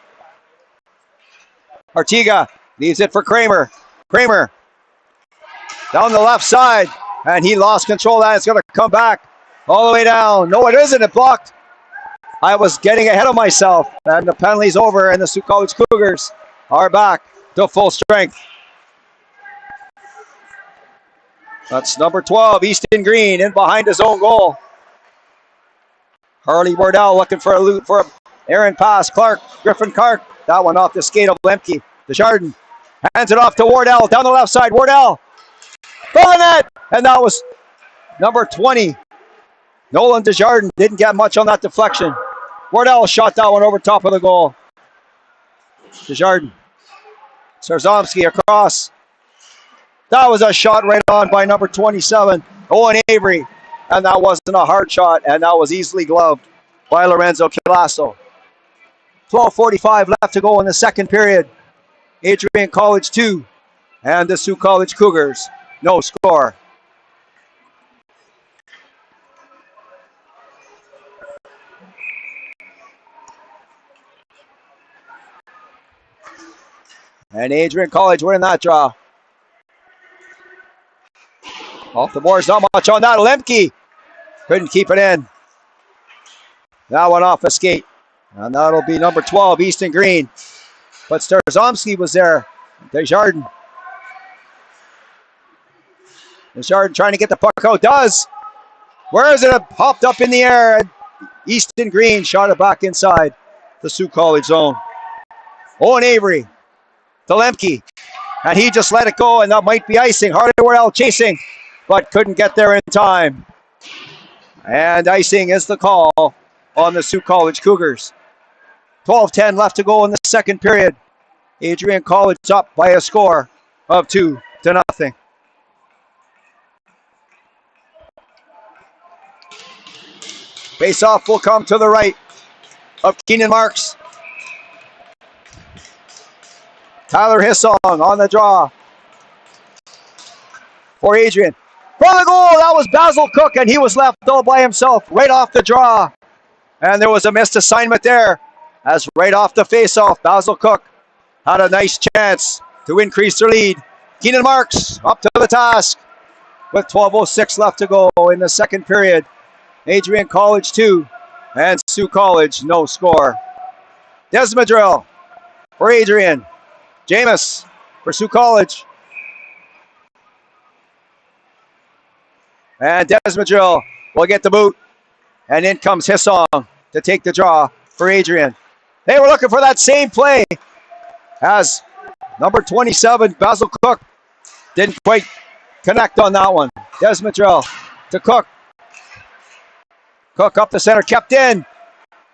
Artiga leaves it for Kramer. Kramer down the left side, and he lost control of that. It's going to come back All the way down. No, it isn't. It blocked. I was getting ahead of myself. And the penalty's over, and the Sault College Cougars are back to full strength. That's number 12, Easton Green, in behind his own goal. Harley Wardell looking for a loop for an errant pass. Griffin Clark. That one off the skate of Lemke. Desjardins hands it off to Wardell. Down the left side. Wardell. From the net. And that was number 20. Nolan Desjardins didn't get much on that deflection. Wardell shot that one over top of the goal. Desjardins. Starzomski across. That was a shot right on by number 27, Owen Avery. And that wasn't a hard shot, and that was easily gloved by Lorenzo Colasso. 12:45 left to go in the second period. Adrian College 2 and the Sault College Cougars, no score. And Adrian College winning that draw. Off the boards, not much on that. Lemke couldn't keep it in. That one off a skate. And that'll be number 12, Easton Green. But Starzomski was there. Desjardins. Desjardins trying to get the puck out. Does. Where is it? It popped up in the air. Easton Green shot it back inside the Sault College zone. Owen Avery to Lemke. And he just let it go, and that might be icing. Harley Wardell chasing, but couldn't get there in time. And icing is the call on the Sault College Cougars. 12:10 left to go in the second period. Adrian College up by a score of 2-0. Face-off will come to the right of Keenan Marks. Tyler Hissong on the draw for Adrian. From the goal, that was Basil Cook, and he was left all by himself right off the draw. And there was a missed assignment there, as right off the face-off, Basil Cook had a nice chance to increase their lead. Keenan Marks up to the task with 12:06 left to go in the second period. Adrian College 2 and Sault College no score. Desmadrill for Adrian. James for Sault College. And Desmadrill will get the boot. And in comes Hissong to take the draw for Adrian. They were looking for that same play as number 27, Basil Cook, didn't quite connect on that one. Desmadrill to Cook. Cook up the center, kept in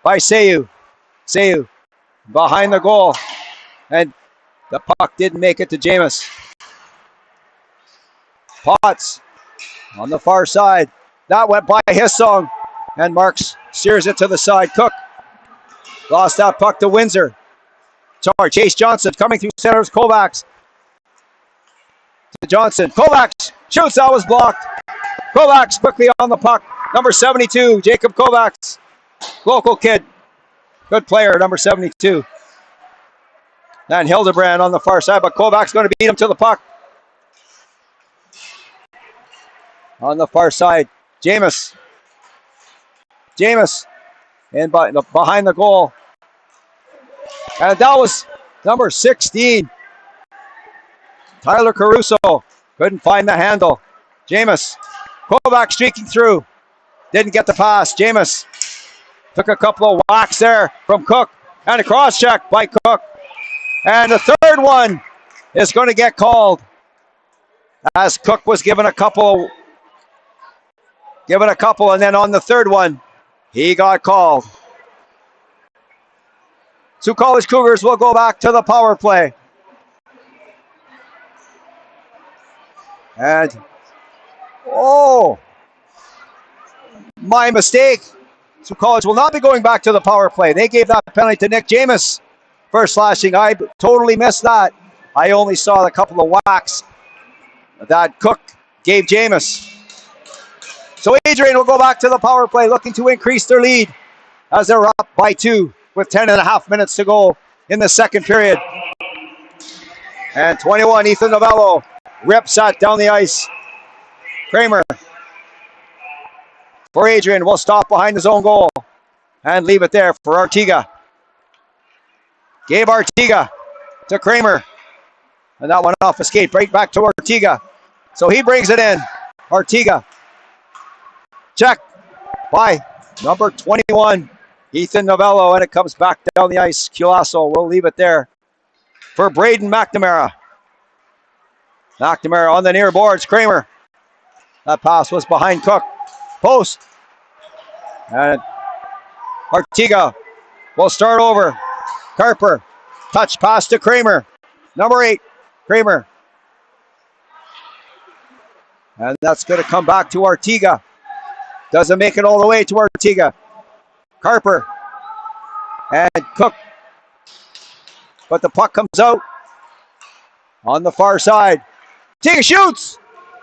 by Sayu. Sayu behind the goal. And the puck didn't make it to James. Potts on the far side. That went by Hissong. And Marks steers it to the side. Cook lost that puck to Windsor. Sorry, Chase Johnson coming through center of Kovacs. To Johnson. Kovacs shoots. That was blocked. Kovacs quickly on the puck. Number 72, Jacob Kovacs. Local kid. Good player, number 72. And Hildebrand on the far side, but Kovacs going to beat him to the puck. On the far side, James. And behind the goal. And that was number 16. Tyler Caruso couldn't find the handle. James. Kovacs streaking through. Didn't get the pass. James took a couple of whacks there from Cook. And a cross check by Cook. And the third one is going to get called. As Cook was given a couple. And then on the third one, he got called. Sault College Cougars will go back to the power play. And, my mistake. Sault College will not be going back to the power play. They gave that penalty to Nick James for slashing. I totally missed that. I only saw a couple of whacks that Cook gave James. So Adrian will go back to the power play, looking to increase their lead as they're up by 2 with 10.5 minutes to go in the second period. And 21, Ethan Novello rips that down the ice. Kramer for Adrian. Will stop behind his own goal and leave it there for Artiga. Gabe Artiga to Kramer. And that one off a skate, right back to Artiga. So he brings it in. Artiga. Check by number 21, Ethan Novello, and it comes back down the ice. Culasso will leave it there for Braden McNamara. McNamara on the near boards. Kramer. That pass was behind Cook. Post. And Artiga will start over. Carper. Touch pass to Kramer. Number 8. Kramer. And that's going to come back to Artiga. Doesn't make it all the way to Artiga. Carper. And Cook. But the puck comes out on the far side. Artiga shoots.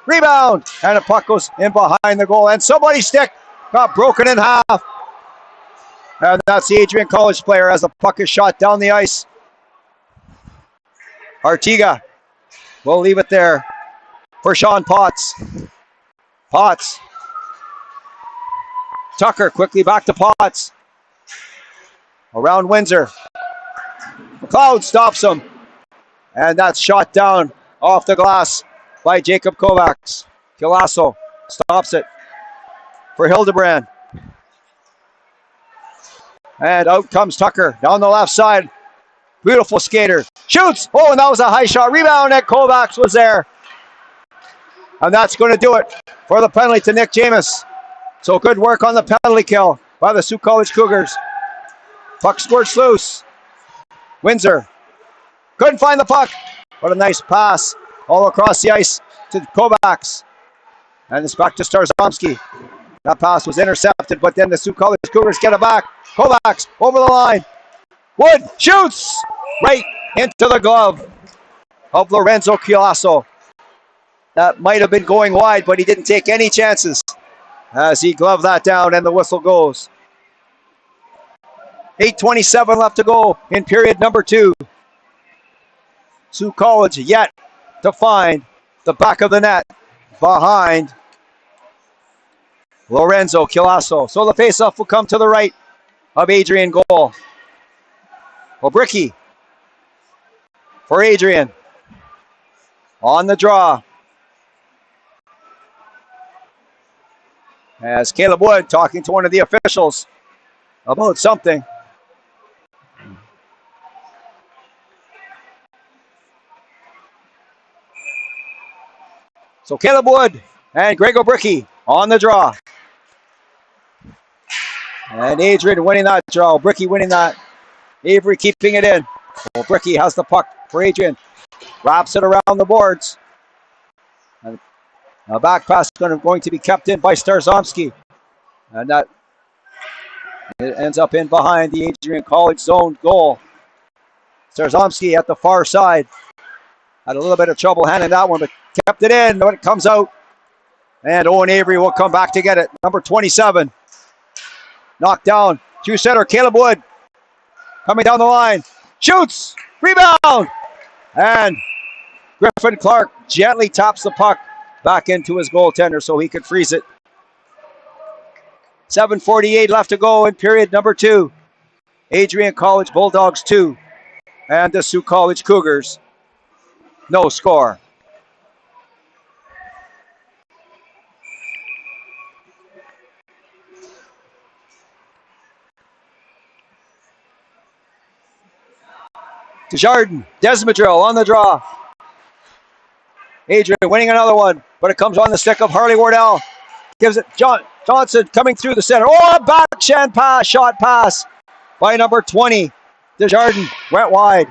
Rebound. And the puck goes in behind the goal. And somebody's stick got broken in half. And that's the Adrian College player as the puck is shot down the ice. Artiga will leave it there for Sean Potts. Potts. Tucker quickly back to Potts. Around Windsor. McLeod stops him. And that's shot down off the glass by Jacob Kovacs. Culasso stops it for Hildebrand. And out comes Tucker down the left side. Beautiful skater. Shoots. Oh, and that was a high shot. Rebound, and Kovacs was there. And that's going to do it for the penalty to Nick James. So good work on the penalty kill by the Sault College Cougars. Puck squirts loose. Windsor couldn't find the puck. What a nice pass all across the ice to Kovacs. And it's back to Starzomski. That pass was intercepted, but then the Sault College Cougars get it back. Kovacs over the line. Wood shoots right into the glove of Lorenzo Culasso. That might have been going wide, but he didn't take any chances as he gloved that down, and the whistle goes. 8:27 left to go in period number 2. Sault College yet to find the back of the net behind Lorenzo Culasso. So the faceoff will come to the right of Adrian goal. Obricky for Adrian. On the draw. As Caleb Wood talking to one of the officials about something. So Caleb Wood and Greg Obricky on the draw. And Adrian winning that draw. Obricky winning that. Avery keeping it in. Obricky has the puck for Adrian. Wraps it around the boards. And a back pass going to be kept in by Starzomski. And that it ends up in behind the Adrian College zone goal. Starzomski at the far side. Had a little bit of trouble handling that one, but kept it in when it comes out. And Owen Avery will come back to get it. Number 27. Knocked down. True center, Caleb Wood. Coming down the line. Shoots. Rebound. And Griffin Clark gently taps the puck back into his goaltender so he could freeze it. 7:48 left to go in period number 2. Adrian College Bulldogs 2. And the Sault College Cougars. No score. Desjardins, Desmadrill on the draw. Adrian winning another one, but it comes on the stick of Harley Wardell. Gives it Johnson coming through the center. Oh, a backhand pass, shot pass by number 20. Desjardins went wide.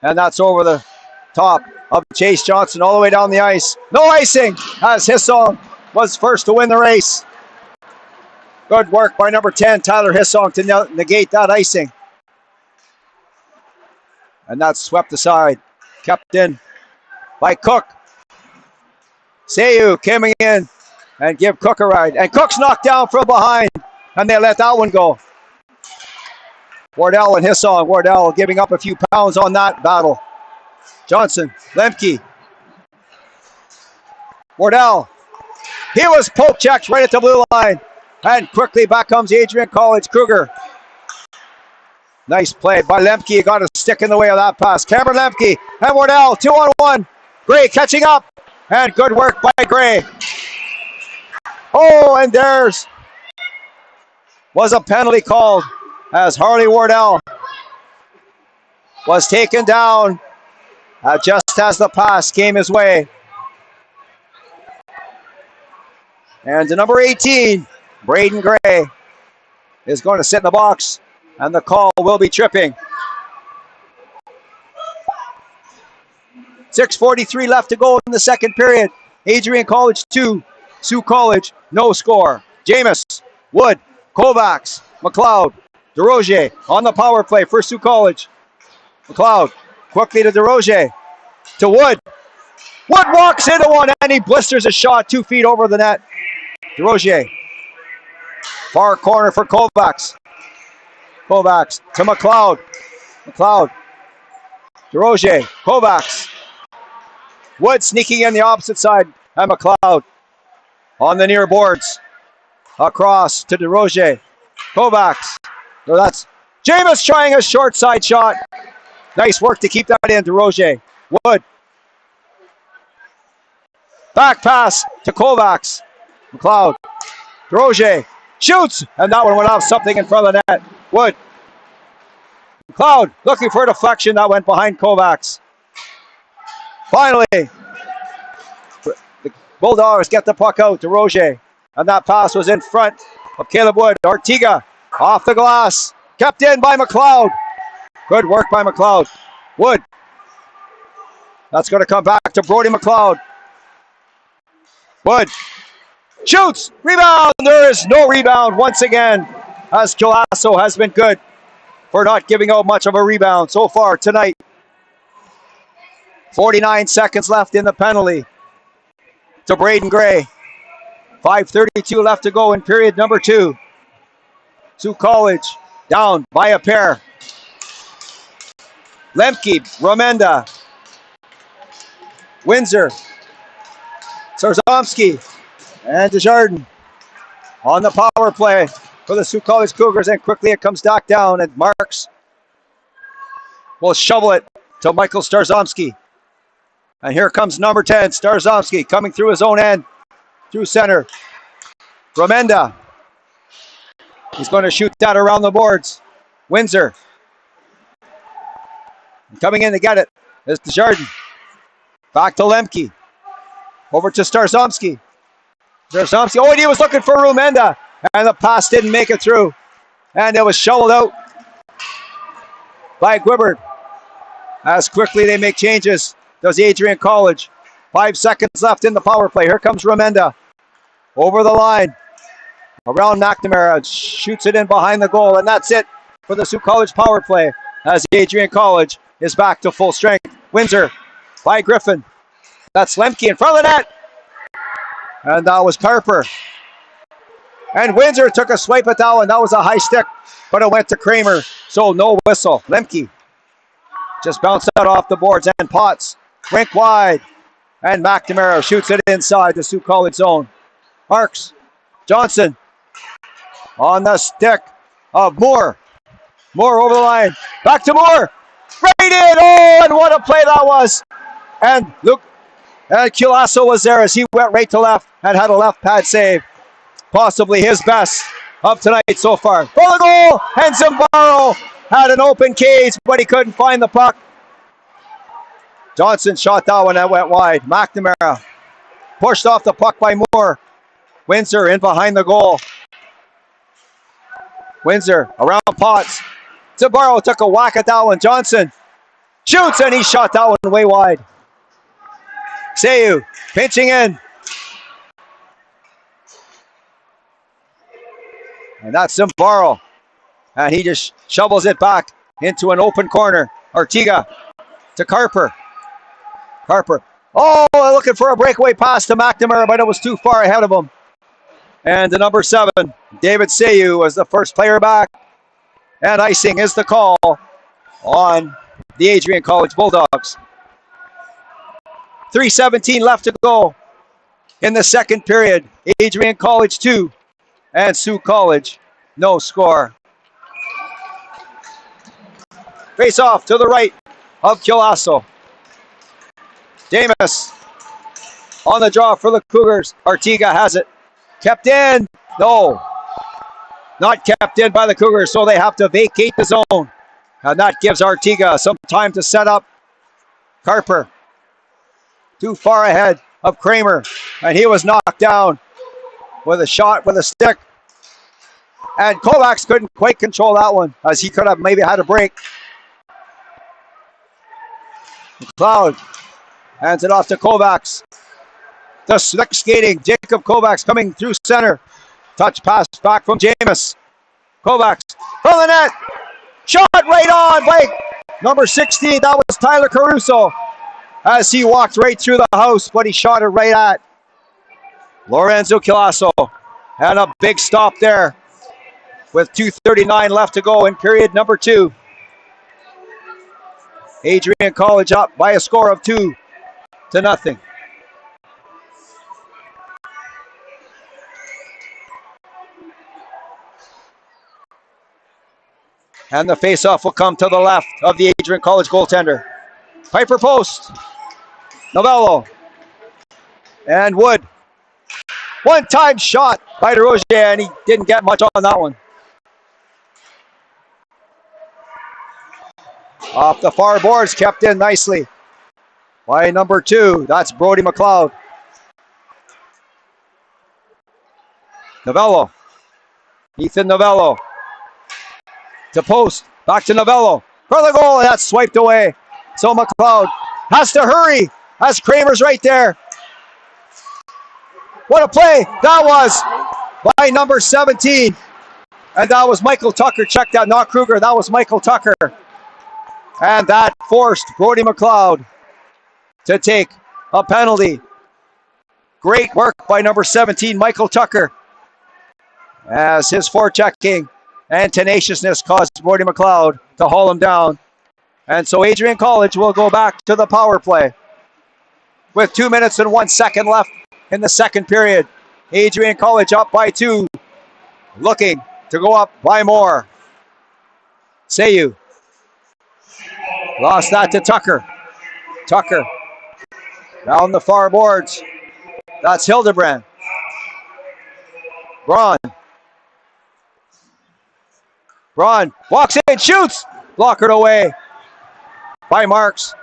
And that's over the top of Chase Johnson all the way down the ice. No icing as Hissong was first to win the race. Good work by number 10, Tyler Hissong, to negate that icing. And that's swept aside. Kept in by Cook. Sayu coming in and give Cook a ride. And Cook's knocked down from behind. And they let that one go. Wardell and Hissong. Wardell giving up a few pounds on that battle. Johnson, Lemke. Wardell He was poke checked right at the blue line. And quickly back comes Adrian College Kruger. Nice play by Lemke. He got a stick in the way of that pass. Cameron Lemke and Wardell 2-on-1. Gray catching up. And good work by Gray. Oh, and there's was a penalty called as Harley Wardell was taken down just as the pass came his way. And the number 18, Braden Gray, is going to sit in the box, and the call will be tripping. 6:43 left to go in the second period. Adrian College 2, Sault College, no score. Jameis, Wood, Kovacs, McLeod, DeRozier on the power play for Sault College. McLeod quickly to DeRozier, to Wood. Wood walks into one and he blisters a shot 2 feet over the net. DeRozier, far corner for Kovacs. Kovacs to McLeod. McLeod, DeRozier, Kovacs. Wood sneaking in the opposite side, and McLeod on the near boards. Across to DeRozier. Kovacs. No, that's Jameis trying a short side shot. Nice work to keep that in, DeRozier. Wood. Back pass to Kovacs. McLeod. DeRozier shoots, and that one went off something in front of the net. Wood. McLeod looking for a deflection that went behind Kovacs. Finally, the Bulldogs get the puck out to Roger, and that pass was in front of Caleb Wood. Ortega off the glass, kept in by McLeod. Good work by McLeod. Wood. That's going to come back to Brody McLeod. Wood shoots, rebound. There is no rebound once again, as Gilasso has been good for not giving out much of a rebound so far tonight. 49 seconds left in the penalty to Braden Gray. 5:32 left to go in period number 2. Sault College down by a pair. Lemke, Romenda, Windsor, Sarzomski, and Desjardins on the power play for the Sault College Cougars, and quickly it comes back down, and Marks will shovel it to Michael Starzomski. And here comes number 10, Starzomski, coming through his own end, through center. Romenda. He's going to shoot that around the boards. Windsor. Coming in to get it is Desjardins. Back to Lemke. Over to Starzomski. Starzomski. Oh, and he was looking for Romenda. And the pass didn't make it through. And it was shoveled out by Guibert. As quickly they make changes does Adrian College. 5 seconds left in the power play. Here comes Romenda. Over the line. Around McNamara. Shoots it in behind the goal. And that's it for the Sault College power play. As Adrian College is back to full strength. Windsor by Griffin. That's Lemke in front of the net. And that was Carper. And Windsor took a swipe at that one. That was a high stick, but it went to Kramer. So no whistle. Lemke just bounced out off the boards. And Potts, rink wide. And McNamara shoots it inside the Sault College zone. Marks, Johnson on the stick of Moore. Moore over the line. Back to Moore. Right in. Oh, and what a play that was. And Luke and Culasso was there as he went right to left and had a left pad save. Possibly his best of tonight so far. For the goal, and Zambaro had an open cage, but he couldn't find the puck. Johnson shot that one that went wide. McNamara pushed off the puck by Moore. Windsor in behind the goal. Windsor around Potts. Zambaro took a whack at that one. Johnson shoots, and he shot that one way wide. Sayu pinching in. And that's Zambaro. And he just shovels it back into an open corner. Ortega to Carper. Carper. Oh, looking for a breakaway pass to McNamara, but it was too far ahead of him. And the number 7, David Sayu, was the first player back. And icing is the call on the Adrian College Bulldogs. 3:17 left to go in the second period. Adrian College 2 and Sault College no score. Face off to the right of Kilaso. James on the draw for the Cougars. Artiga has it. Kept in. No. Not kept in by the Cougars, so they have to vacate the zone. And that gives Artiga some time to set up. Carper too far ahead of Kramer, and he was knocked down with a shot with a stick. And Kovacs couldn't quite control that one, as he could have maybe had a break. McLeod hands it off to Kovacs. The slick skating, Jacob Kovacs coming through center. Touch pass back from James. Kovacs from the net. Shot right on by number 16. That was Tyler Caruso. As he walked right through the house, but he shot it right at Lorenzo Kilaso. And a big stop there with 2:39 left to go in period number 2. Adrian College up by a score of 2-0. And the face-off will come to the left of the Adrian College goaltender. Piper post. Novello. And Wood. One-time shot by DeRozier, and he didn't get much on that one. Off the far boards, kept in nicely by number 2. That's Brody McLeod. Novello. Ethan Novello. To post. Back to Novello. For the goal, and that's swiped away. So McLeod has to hurry as Kramer's right there. What a play that was by number 17. And that was Michael Tucker. Check that, not Kruger. That was Michael Tucker. And that forced Brody McLeod to take a penalty. Great work by number 17, Michael Tucker, as his forechecking and tenaciousness caused Brody McLeod to haul him down. And so Adrian College will go back to the power play with 2 minutes and 1 second left in the second period. Adrian College up by 2, looking to go up by more. Sayu lost that to Tucker. Tucker down the far boards. That's Hildebrand. Braun walks in, shoots. Blockered away by Marks.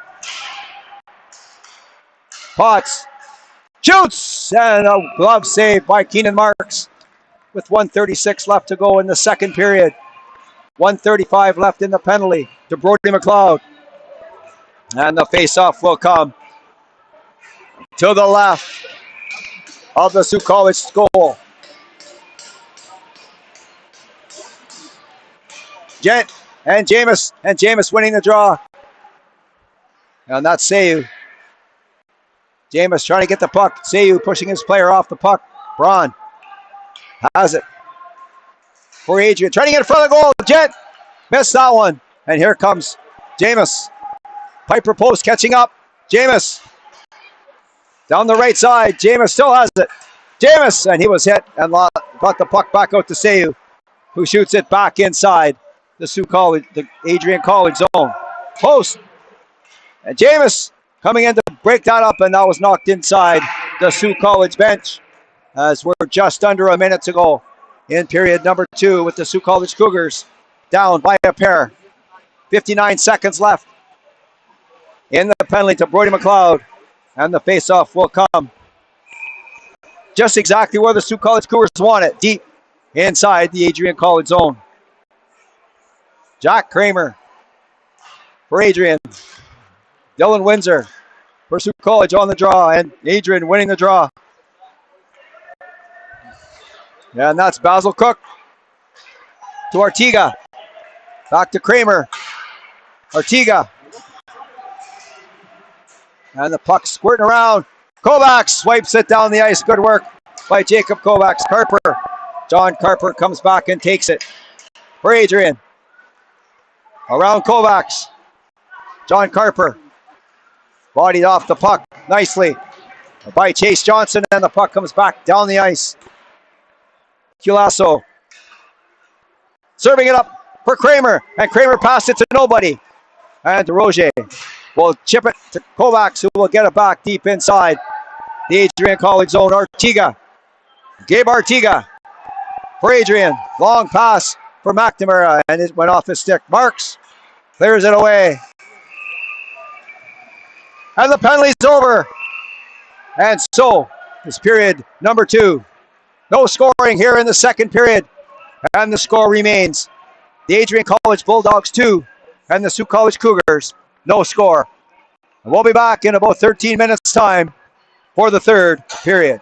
Potts shoots, and a glove save by Keenan Marks with 1:36 left to go in the second period. 1:35 left in the penalty to Brody McLeod. And the face-off will come to the left of the Sault College goal. Gent and James winning the draw. And that's Sayu. James trying to get the puck. Sayu pushing his player off the puck. Braun has it for Adrian. Trying to get in front of the goal. Gent missed that one. And here comes James. Piper post catching up. James down the right side. James still has it. James, and he was hit and got the puck back out to Sayu, who shoots it back inside the Sault College, the Adrian College zone. Post. And James coming in to break that up, and that was knocked inside the Sault College bench as we're just under a minute to go in period number 2 with the Sault College Cougars down by a pair. 59 seconds left in the penalty to Brody McLeod, and the face-off will come just exactly where the Sault College Cougars want it, deep inside the Adrian College zone. Jack Kramer for Adrian. Dylan Windsor for Sault College on the draw, and Adrian winning the draw. And that's Basil Cook to Artiga. Back to Kramer. Artiga. And the puck squirting around. Kovacs swipes it down the ice. Good work by Jacob Kovacs. Carper. John Carper comes back and takes it for Adrian. Around Kovacs. John Carper. Bodied off the puck nicely. by Chase Johnson, and the puck comes back down the ice. Culasso serving it up for Kramer, and Kramer passed it to nobody. And Roger will chip it to Kovacs, who will get it back deep inside the Adrian College zone. Artiga, Gabe Artiga for Adrian. Long pass for McNamara, and it went off his stick. Marks clears it away. And the penalty's over. And so, it's period number 2. No scoring here in the second period. And the score remains the Adrian College Bulldogs 2 and the Sault College Cougars no score. And we'll be back in about 13 minutes time for the third period.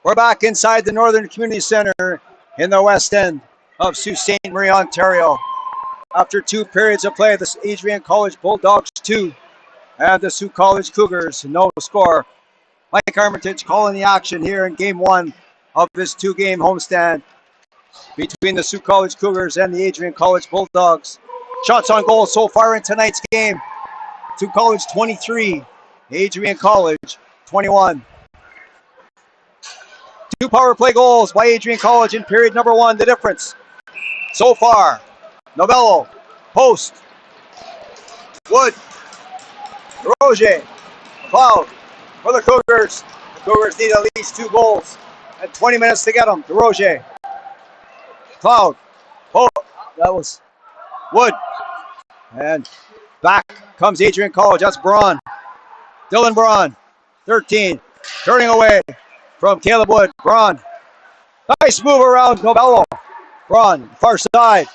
We're back inside the Northern Community Center in the west end of Sault Ste. Marie, Ontario. After 2 periods of play, the Adrian College Bulldogs 2 and the Sault College Cougars no score. Mike Armitage calling the action here in Game 1 of this 2-game homestand between the Sault College Cougars and the Adrian College Bulldogs. Shots on goal so far in tonight's game. Sault College 23, Adrian College 21. 2 power play goals by Adrian College in period number 1. The difference so far: Novello, Post, Wood, Roger, Cloud for the Cougars. The Cougars need at least 2 goals and 20 minutes to get them. To Roger, Cloud, that was Wood, and back comes Adrian College. That's Braun, Dylan Braun, 13, turning away from Caleb Wood. Braun, nice move around Novello. Braun, far side,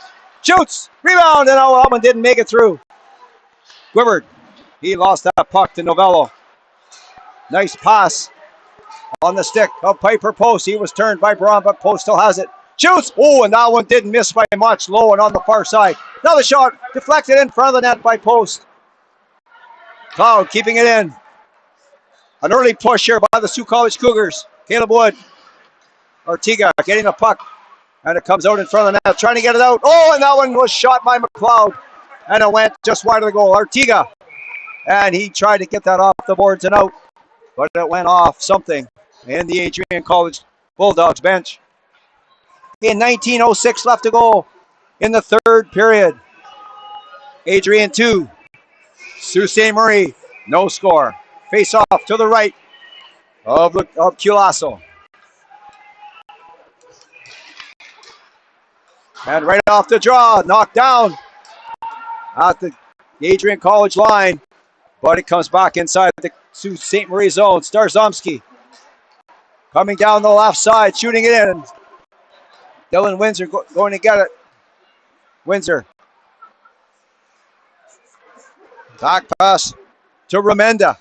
shoots, rebound, and that one didn't make it through. Quivered, he lost that puck to Novello. Nice pass on the stick of Piper Post. He was turned by Braun, but Post still has it. Shoots, and that one didn't miss by much, low and on the far side. Another shot, deflected in front of the net by Post. Cloud keeping it in. An early push here by the Sault College Cougars. Caleb Wood, Ortega getting the puck, and it comes out in front of the net, trying to get it out. And that one was shot by McLeod, and it went just wide of the goal. Ortega, and he tried to get that off the boards and out, but it went off something in the Adrian College Bulldogs bench. In 19:06 left to go in the 3rd period. Adrian 2, Sault Ste. Marie no score. Face off to the right of Culasso. And right off the draw, knocked down at the Adrian College line, but it comes back inside the Sault Ste. Marie zone. Starzomski coming down the left side, shooting it in. Dylan Windsor going to get it. Windsor. Back pass to Remenda.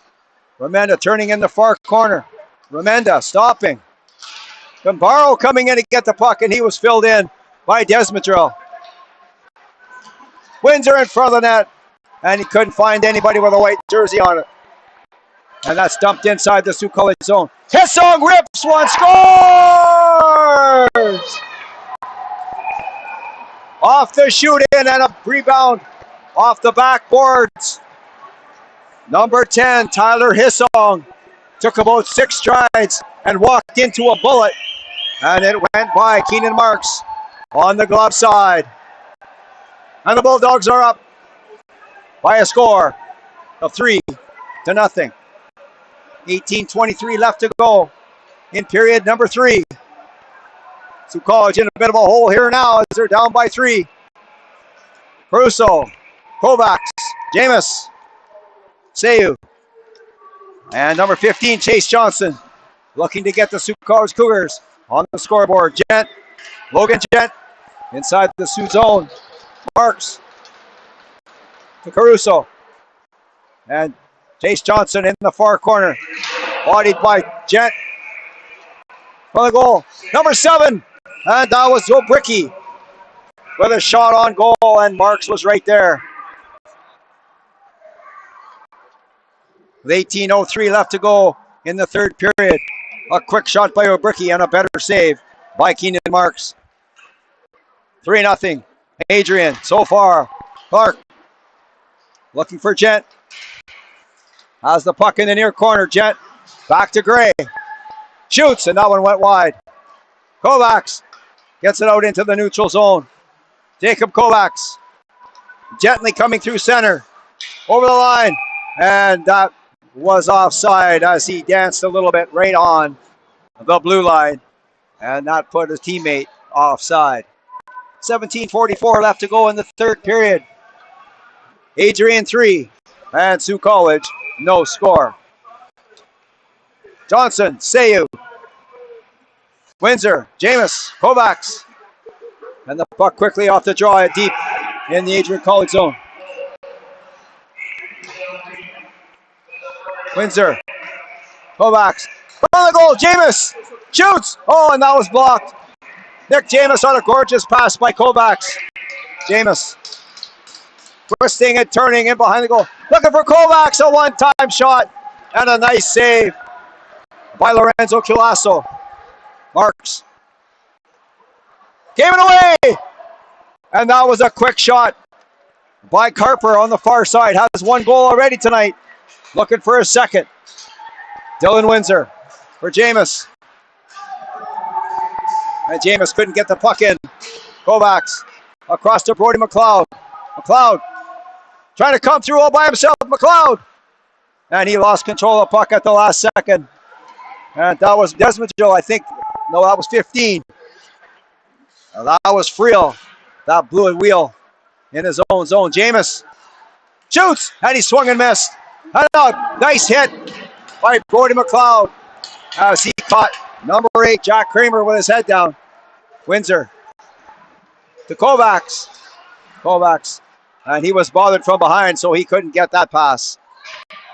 Remenda turning in the far corner. Remenda stopping. Gambaro coming in to get the puck, and he was filled in by Desmadrell. Windsor in front of the net, and he couldn't find anybody with a white jersey on it. And that's dumped inside the Sault College zone. Hissong rips one, scores! Off the shoot-in and a rebound off the backboards. Number 10, Tyler Hissong, took about 6 strides and walked into a bullet, and it went by Keenan Marks on the glove side. And the Bulldogs are up by a score of 3-0. 18:23 left to go in period number 3. Sault College in a bit of a hole here now as they're down by 3. Caruso, Kovacs, Jameis, Sayu, and number 15, Chase Johnson, looking to get the Sault College Cougars on the scoreboard. Logan Gent, inside the Sault zone. Marks to Caruso, and Chase Johnson in the far corner, bodied by Gent for the goal. Number 7, and that was Joe Bricky with a shot on goal, and Marks was right there. with 18:03 left to go in the third period. A quick shot by O'Bricky and a better save by Keenan Marks. 3-0. Adrian so far. Clark looking for Gent. Has the puck in the near corner. Gent back to Gray. Shoots, and that one went wide. Kovacs gets it out into the neutral zone. Jacob Kovacs gently coming through center. Over the line. And that was offside as he danced a little bit right on the blue line. And that put his teammate offside. 17:44 left to go in the third period. Adrian 3 and Sault College no score. Johnson, Sayu, Windsor, James, Kovacs. And the puck quickly off the draw it deep in the Adrian College zone. Windsor, Kovacs, on the goal, James shoots. Oh, and that was blocked. Nick James on a gorgeous pass by Kovacs. James twisting and turning in behind the goal. Looking for Kovacs, a one-time shot. And a nice save by Lorenzo Culasso. Marks. Gave it away. And that was a quick shot by Carper on the far side. Has one goal already tonight. Looking for a second. Dylan Windsor for James. And James couldn't get the puck in. Kovacs across to Brody McLeod. McLeod trying to come through all by himself. McLeod. And he lost control of the puck at the last second. And that was Desmond Joe, I think. No, that was 15. That was Friel. That blew a wheel in his own zone. James shoots. And he swung and missed. And a nice hit by Brody McLeod as he caught number 8, Jack Kramer, with his head down. Windsor to Kovacs. Kovacs. And he was bothered from behind, so he couldn't get that pass.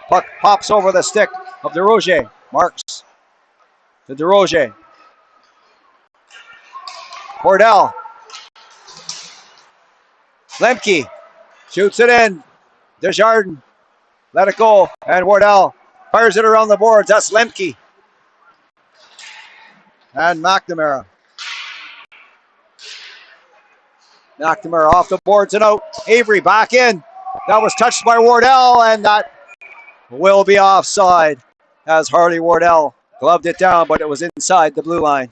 Puck pops over the stick of DeRoger. Marks to DeRoger. Wardell. Lemke shoots it in. Desjardins let it go. And Wardell fires it around the boards. That's Lemke. And McNamara. McNamara off the boards and out. Avery back in. That was touched by Wardell, and that will be offside as Harley Wardell gloved it down, but it was inside the blue line.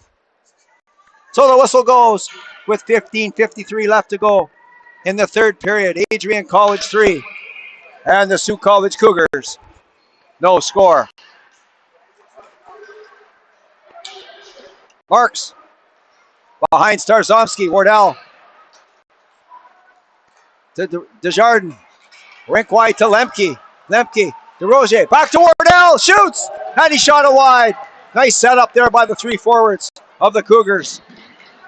So the whistle goes with 15:53 left to go in the third period. Adrian College 3 and the Sault College Cougars no score. Marks behind Starzomski. Wardell to Desjardins. Rink wide to Lemke. Lemke, DeRoger, back to Wardell, shoots, and he shot it wide. Nice setup there by the three forwards of the Cougars.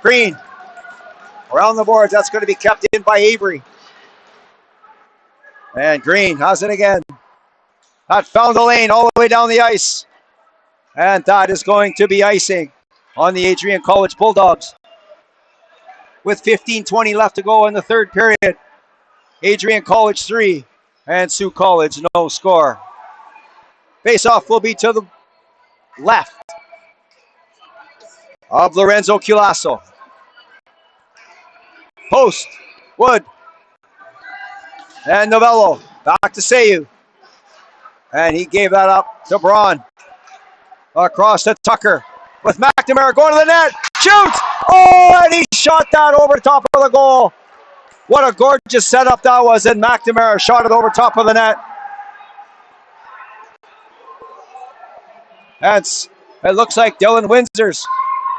Green around the boards. That's going to be kept in by Avery. And Green has it again. That found the lane all the way down the ice. And that is going to be icing on the Adrian College Bulldogs. With 15:20 left to go in the third period. Adrian College 3 and Sault College no score. Face-off will be to the left of Lorenzo Culasso. Post, Wood, and Novello back to Sayu. And he gave that up to Braun. Across to Tucker with McNamara going to the net. Shoots! Oh, and he shot that over top of the goal. What a gorgeous setup that was, and McNamara shot it over top of the net. And it looks like Dylan Windsor's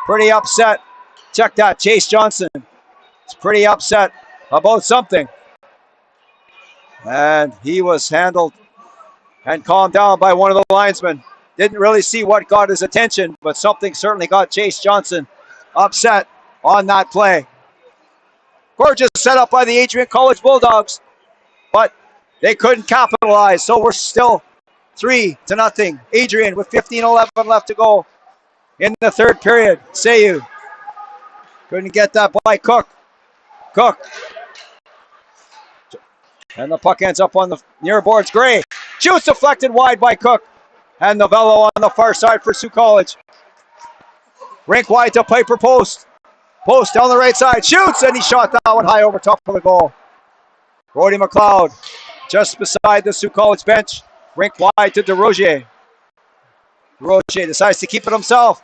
pretty upset. Check that, Chase Johnson. He's pretty upset about something. And he was handled and calmed down by one of the linesmen. Didn't really see what got his attention, but something certainly got Chase Johnson upset on that play. Gorgeous setup by the Adrian College Bulldogs, but they couldn't capitalize, so we're still 3-0. Adrian with 15:11 left to go in the third period. Sayu couldn't get that by Cook. Cook. And the puck ends up on the near boards. Gray Shoots deflected wide by Cook. And Novello on the far side for Sault College. Rink wide to Piper Post. Post down the right side. Shoots, and he shot that one high over top of the goal. Brody McLeod just beside the Sault College bench. Rink wide to DeRozier. DeRozier decides to keep it himself.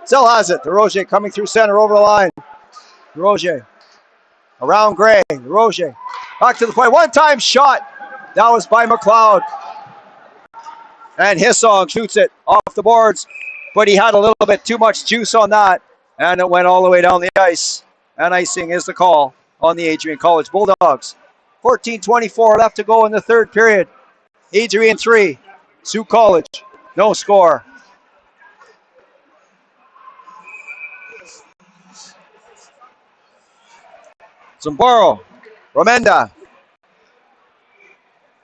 Still has it. DeRozier coming through center over the line. DeRozier around Gray. DeRozier back to the point. One-time shot. That was by McLeod. And Hissong shoots it off the boards, but he had a little bit too much juice on that, and it went all the way down the ice. And icing is the call on the Adrian College Bulldogs. 14:24 left to go in the third period. Adrian 3, Sault College, no score. Zambaro, Romenda,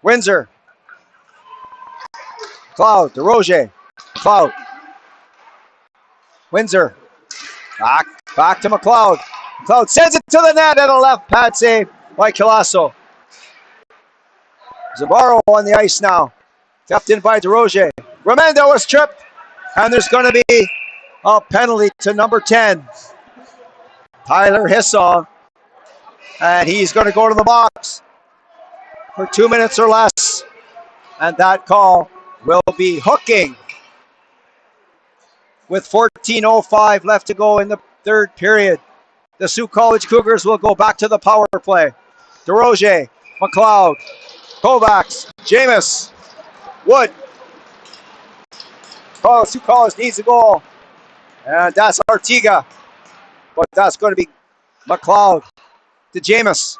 Windsor, McLeod, DeRozier, McLeod, Windsor, back to McLeod. McLeod sends it to the net and a left pad save by Colasso. Zambaro on the ice now, kept in by DeRozier. Romenda was tripped, and there's going to be a penalty to number 10, Tyler Hissong, and he's going to go to the box for 2 minutes or less, and that call will be hooking. With 14:05 left to go in the third period, the Sault College Cougars will go back to the power play. DeRozier, McLeod, Kovacs, Jameis, Wood. Sault College needs a goal, and that's Artiga, but that's going to be McLeod to Jameis.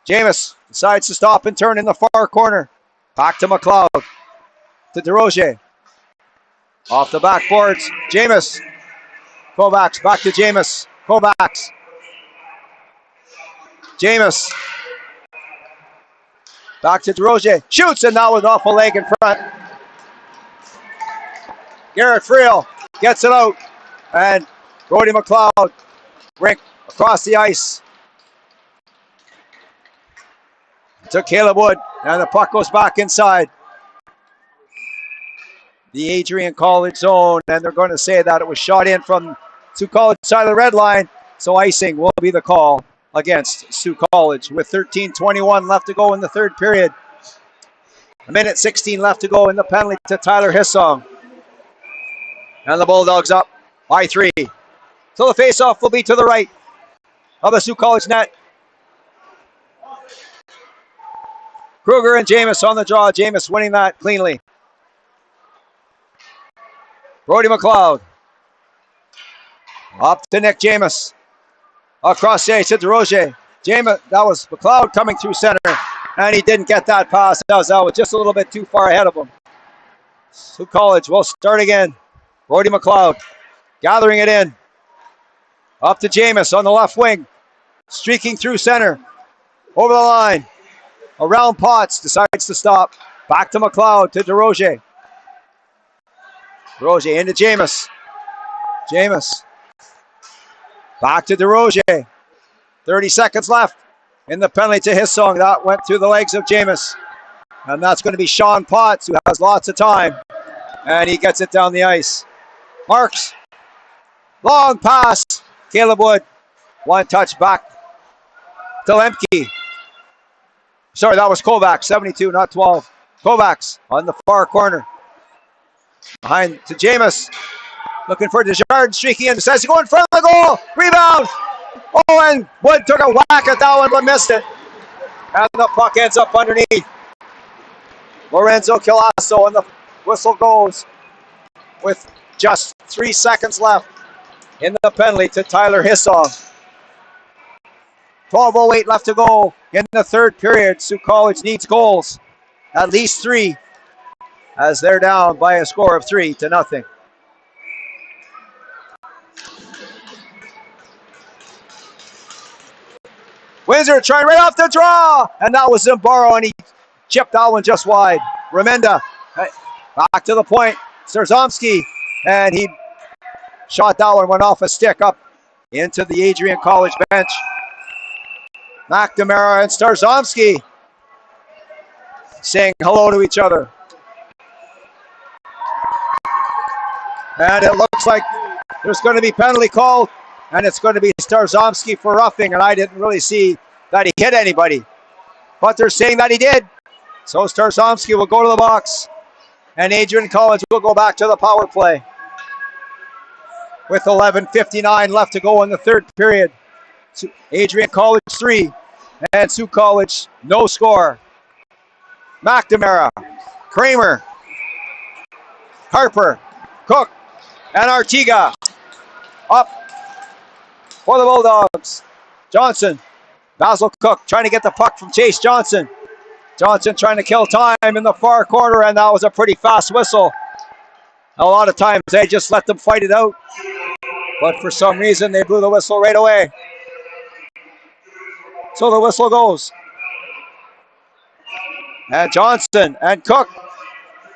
Jameis decides to stop and turn in the far corner. Back to McLeod. To DeRozier. Off the backboards. Jameis. Kovacs. Back to Jameis. Kovacs. Jameis. Back to DeRozier. Shoots, and that was off a leg in front. Garrett Friel gets it out. And Brody McLeod. Rink across the ice. To Caleb Wood. And the puck goes back inside the Adrian College zone, and they're going to say that it was shot in from Sault College side of the red line, so icing will be the call against Sault College with 13:21 left to go in the third period. 1:16 left to go in the penalty to Tyler Hissong. And the Bulldogs up by 3. So the face-off will be to the right of the Sault College net. Kruger and Jameis on the draw. Jameis winning that cleanly. Brody McLeod. Up to Nick Jameis. Across the ice to DeRozier. Jameis, that was McLeod coming through center, and he didn't get that pass. That was just a little bit too far ahead of him. Sault College will start again. Brody McLeod gathering it in. Up to Jameis on the left wing. Streaking through center. Over the line. Around Potts. Decides to stop. Back to McLeod to DeRozier. DeRozier into Jameis. Jameis. Back to DeRozier. 30 seconds left in the penalty to Hissong. That went through the legs of Jameis. And that's going to be Sean Potts, who has lots of time. And he gets it down the ice. Marks. Long pass. Caleb Wood. One touch back to Lemke. Sorry, that was Kovacs. 72, not 12. Kovacs on the far corner. Behind to Jameis. Looking for Desjardins, streaking in. Decides to go in front of the goal. Rebound. Oh, and Wood took a whack at that one, but missed it. And the puck ends up underneath Lorenzo Colasso, and the whistle goes with just 3 seconds left in the penalty to Tyler Hissong. 12:08 left to go in the third period. Sault College needs goals, at least 3, as they're down by a score of 3-0. Windsor trying right off the draw, and that was Zambaro, and he chipped that one just wide. Remenda back to the point. Starzomski, and he shot that one, went off a stick up into the Adrian College bench. McNamara and Starzomski saying hello to each other. And it looks like there's going to be penalty called, and it's going to be Starzomski for roughing, and I didn't really see that he hit anybody. But they're saying that he did. So Starzomski will go to the box, and Adrian College will go back to the power play. With 11:59 left to go in the third period. Adrian College 3, and Sault College no score. McNamara, Kramer, Harper, Cook, and Artiga up for the Bulldogs. Johnson, Basil Cook trying to get the puck from Chase Johnson. Johnson trying to kill time in the far corner, and that was a pretty fast whistle. A lot of times they just let them fight it out, but for some reason they blew the whistle right away. So the whistle goes. And Johnson and Cook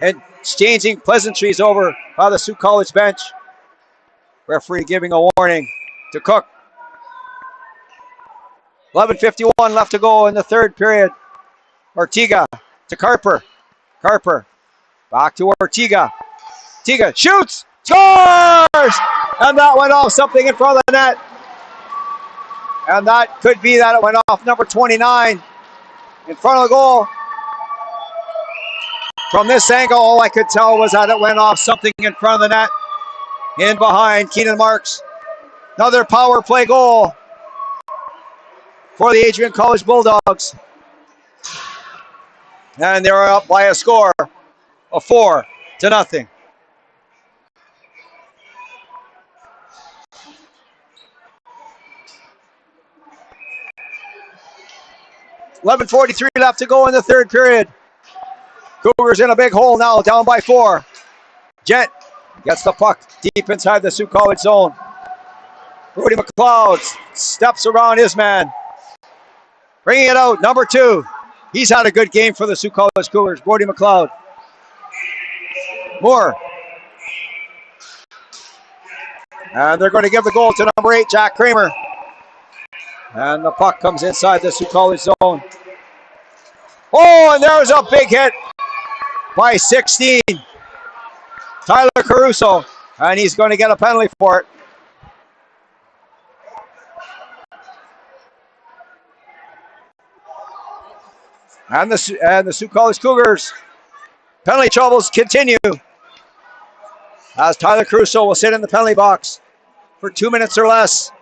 exchanging pleasantries over by the Sault College bench. Referee giving a warning to Cook. 11:51 left to go in the third period. Ortiga to Carper. Carper back to Ortiga. Ortiga shoots, scores! And that went off something in front of the net. And that could be that it went off number 29 in front of the goal. From this angle, all I could tell was that it went off something in front of the net. In behind, Keenan Marks. Another power play goal for the Adrian College Bulldogs. And they're up by a score of 4-0. 11:43 left to go in the third period. Cougars in a big hole now, down by 4. Gent gets the puck deep inside the Sault College zone. Rudy McLeod steps around his man. Bringing it out, number 2. He's had a good game for the Sault College Cougars, Brody McLeod. Moore. And they're going to give the goal to number 8, Jack Kramer. And the puck comes inside the Sault College zone. Oh, and there's a big hit by 16. Tyler Caruso. And he's going to get a penalty for it. And the Sault College Cougars penalty troubles continue as Tyler Caruso will sit in the penalty box for 2 minutes or less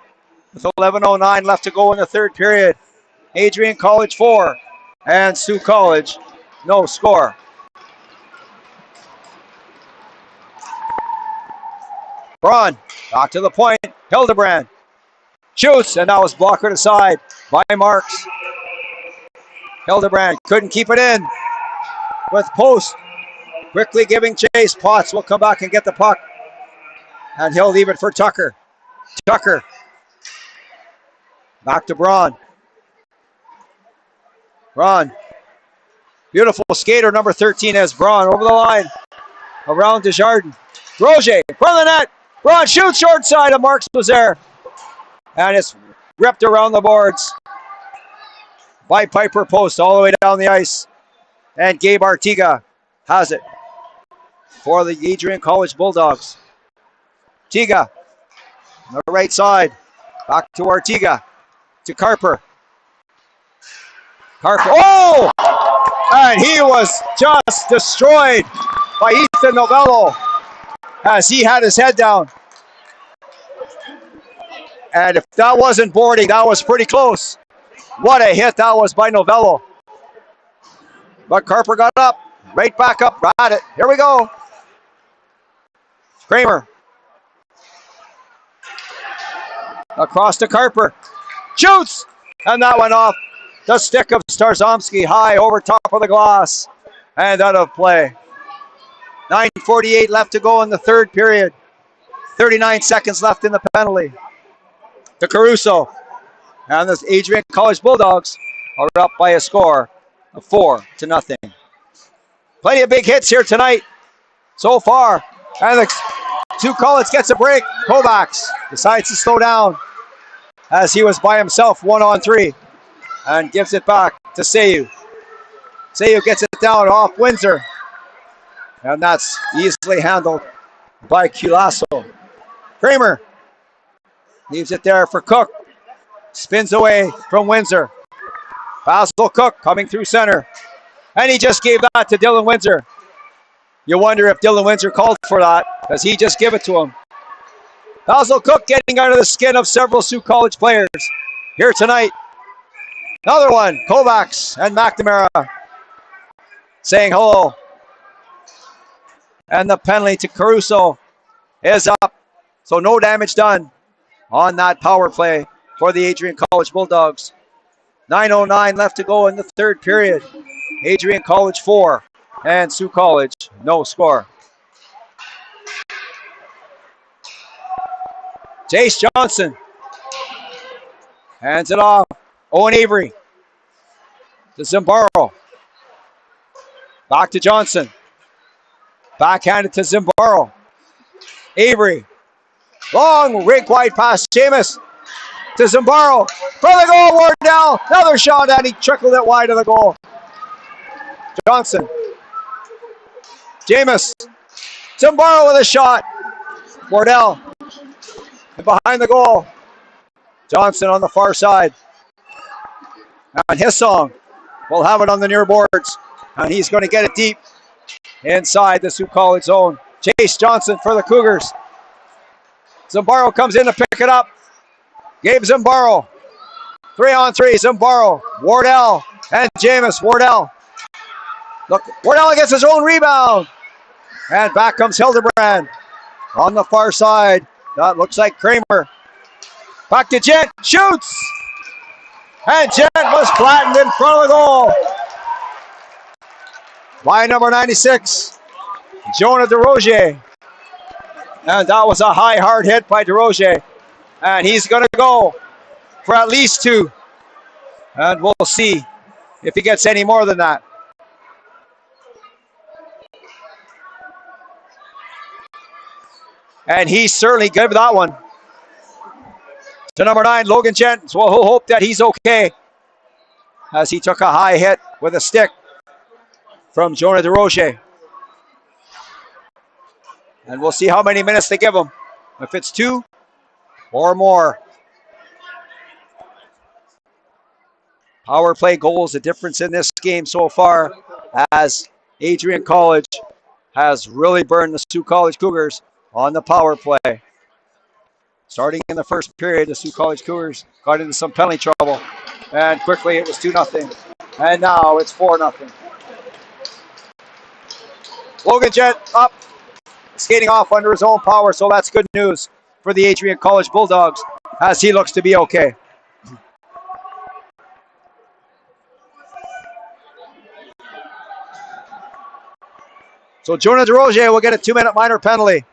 with 11:09 left to go in the third period. Adrian College 4 and Sault College no score. Braun back to the point. Hildebrand shoots, and that was blockered aside by Marks. Hildebrand couldn't keep it in with Post quickly giving chase. Potts will come back and get the puck, and he'll leave it for Tucker. Tucker back to Braun. Braun, beautiful skater number 13 as Braun over the line around Desjardins. Roger in front of the net. Braun shoots short side, and Marks was there, and it's ripped around the boards by Piper Post all the way down the ice. And Gabe Artiga has it for the Adrian College Bulldogs. Artiga on the right side. Back to Artiga. To Carper. Carper. Oh! And he was just destroyed by Ethan Novello as he had his head down. And if that wasn't boarding, that was pretty close. What a hit that was by Novello. But Carper got up, right back up, got it. Here we go. Kramer. Across to Carper. Shoots! And that went off the stick of Starzomski high over top of the glass and out of play. 9:48 left to go in the third period. 39 seconds left in the penalty. To Caruso. And the Adrian College Bulldogs are up by a score of 4-0. Plenty of big hits here tonight so far. And the Sault College gets a break. Kovacs decides to slow down as he was by himself 1-on-3 and gives it back to Sayu. Sayu gets it down off Windsor. And that's easily handled by Culasso. Kramer leaves it there for Cook. Spins away from Windsor. Basil Cook coming through center. And he just gave that to Dylan Windsor. You wonder if Dylan Windsor called for that, because he just gave it to him. Basil Cook getting under the skin of several Sault College players here tonight. Another one, Kovacs and McNamara saying hello. And the penalty to Caruso is up. So no damage done on that power play for the Adrian College Bulldogs. 9:09 left to go in the third period. Adrian College 4 and Sault College no score. Jace Johnson hands it off. Owen Avery to Zimbaro. Back to Johnson. Backhanded to Zimbaro. Avery. Long rink wide pass. Jameis to Zimbaro. For the goal, Wardell. Another shot, and he trickled it wide of the goal. Johnson. Jameis. Zimbaro with a shot. Wardell. And behind the goal. Johnson on the far side. And Hissong will have it on the near boards. And he's going to get it deep inside the Sault College zone. Chase Johnson for the Cougars. Zimbaro comes in to pick it up. Gabe Zimbaro. 3-on-3. Zimbaro. Wardell and Jameis. Wardell. Look, Wardell gets his own rebound. And back comes Hildebrand. On the far side. That looks like Kramer. Back to Gent. Shoots. And Gent was flattened in front of the goal by number 96, Jonah DeRozier. And that was a high, hard hit by DeRozier. And he's going to go for at least 2. And we'll see if he gets any more than that. And he certainly gave that one to number 9, Logan Gent. So we'll hope that he's okay, as he took a high hit with a stick from Jonah DeRozier. And we'll see how many minutes they give him. If it's 2 or more. Power play goals, the difference in this game so far, as Adrian College has really burned the Sault College Cougars on the power play. Starting in the first period, the Sault College Cougars got into some penalty trouble. And quickly it was 2-0. And now it's 4-0. Logan Gent up, skating off under his own power, so that's good news for the Adrian College Bulldogs, as he looks to be okay. So Jonah DeRozier will get a 2-minute minor penalty.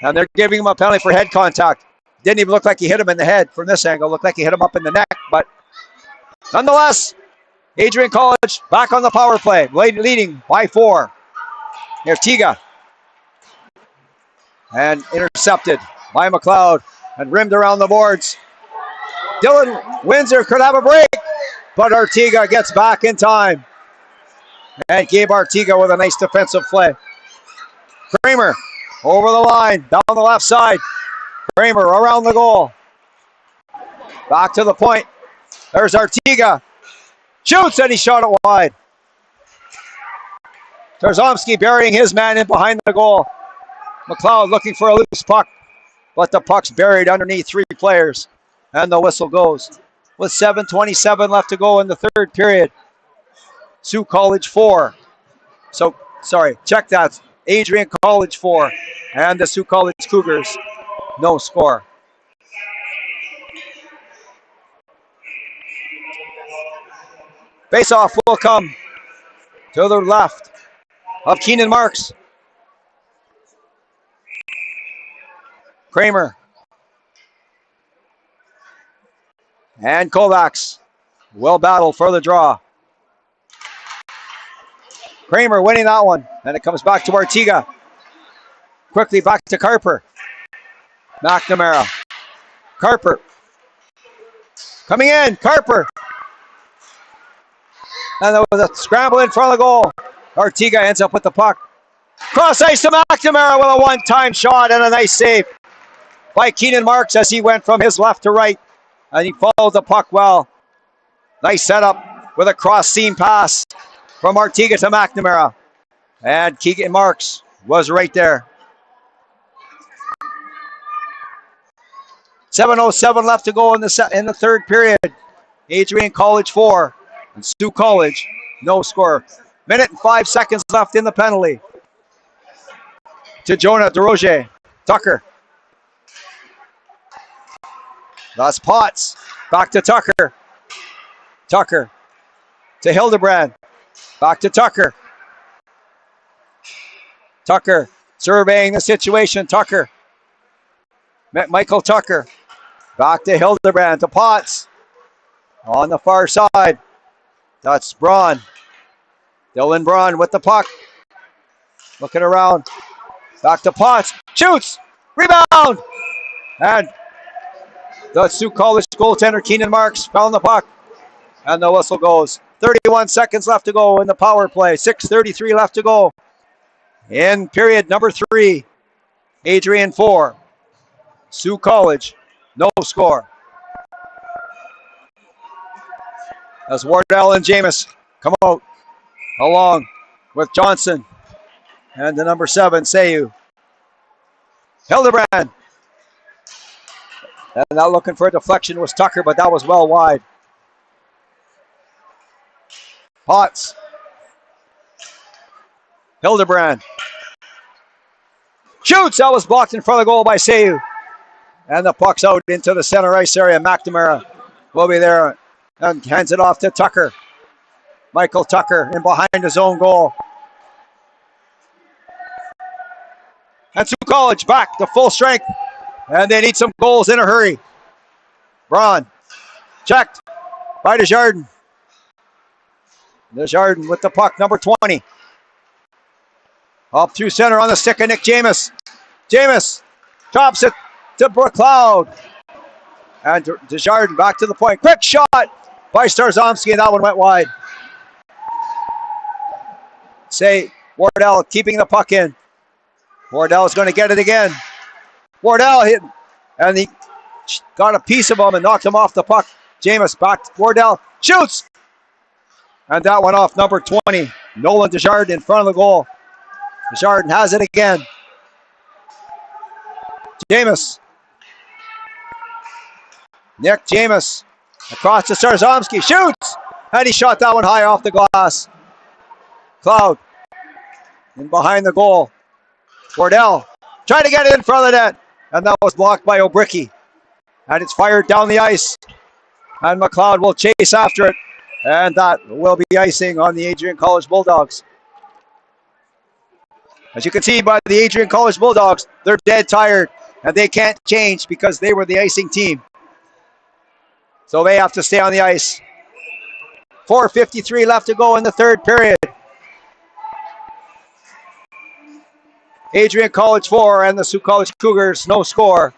And they're giving him a penalty for head contact. Didn't even look like he hit him in the head from this angle. Looked like he hit him up in the neck. But nonetheless, Adrian College back on the power play, leading by 4. Ertiga. And intercepted by McLeod and rimmed around the boards. Dylan Windsor could have a break, but Artiga gets back in time. And Gabe Artiga with a nice defensive play. Kramer over the line, down the left side. Kramer around the goal. Back to the point. There's Artiga. Shoots, and he shot it wide. Tarzomski burying his man in behind the goal. McLeod looking for a loose puck, but the puck's buried underneath 3 players. And the whistle goes. With 7:27 left to go in the third period. Sault College 4. So, sorry, check that. Adrian College 4 and the Sault College Cougars no score. Face-off will come to the left of Keenan Marks. Kramer. And Kovacs will battle for the draw. Kramer winning that one. And it comes back to Artiga. Quickly back to Carper. McNamara. Carper. Coming in. Carper. And there was a scramble in front of the goal. Ortega ends up with the puck. Cross ice to McNamara with a one-time shot and a nice save by Keenan Marks as he went from his left to right. And he followed the puck well. Nice setup with a cross-seam pass from Ortega to McNamara. And Keegan Marks was right there. 7:07 left to go in the third period. Adrian College 4 and Sault College no score. Minute and 5 seconds left in the penalty. To Jonah DeRoger. Tucker. That's Potts. Back to Tucker. Tucker. To Hildebrand. Back to Tucker. Tucker surveying the situation. Tucker. Michael Tucker. Back to Hildebrand. To Potts. On the far side. That's Braun. Dylan Braun with the puck. Looking around. Back to Potts. Shoots. Rebound. And the Sault College goaltender Keenan Marks found the puck. And the whistle goes. 31 seconds left to go in the power play. 6:33 left to go in period number 3. Adrian 4. Sault College no score. As Wardell and Jameis come out along with Johnson and the number 7, Sayu. Hildebrand. And now looking for a deflection was Tucker, but that was well wide. Potts. Hildebrand. Shoots! That was blocked in front of the goal by Sayu. And the puck's out into the center ice area. McNamara will be there and hands it off to Tucker. Michael Tucker in behind his own goal. And Sault College back to full strength. And they need some goals in a hurry. Braun. Checked by Desjardins. Desjardins with the puck, number 20. Up through center on the stick of Nick Jameis. Jameis chops it to McLeod. And Desjardins back to the point. Quick shot by Starzomski, and that one went wide. Wardell keeping the puck in. Wardell's going to get it again. Wardell hit, and he got a piece of him and knocked him off the puck. Jameis back to Wardell. Shoots! And that went off number 20. Nolan Desjardins in front of the goal. Desjardins has it again. Jameis. Nick Jameis across to Starzomski. Shoots! And he shot that one high off the glass. Cloud in behind the goal. Wardell trying to get it in front of the net. And that was blocked by O'Bricky. And it's fired down the ice. And McLeod will chase after it. And that will be icing on the Adrian College Bulldogs. As you can see by the Adrian College Bulldogs, they're dead tired. And they can't change because they were the icing team. So they have to stay on the ice. 4:53 left to go in the third period. Adrian College 4 and the Sault College Cougars no score.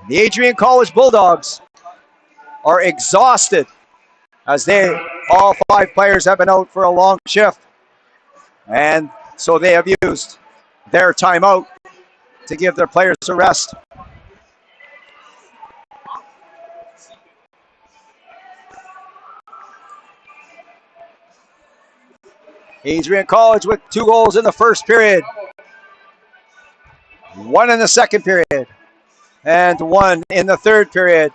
The Adrian College Bulldogs are exhausted as all 5 players have been out for a long shift. And so they have used their timeout to give their players a rest. Adrian College with 2 goals in the first period. 1 in the second period. And 1 in the third period.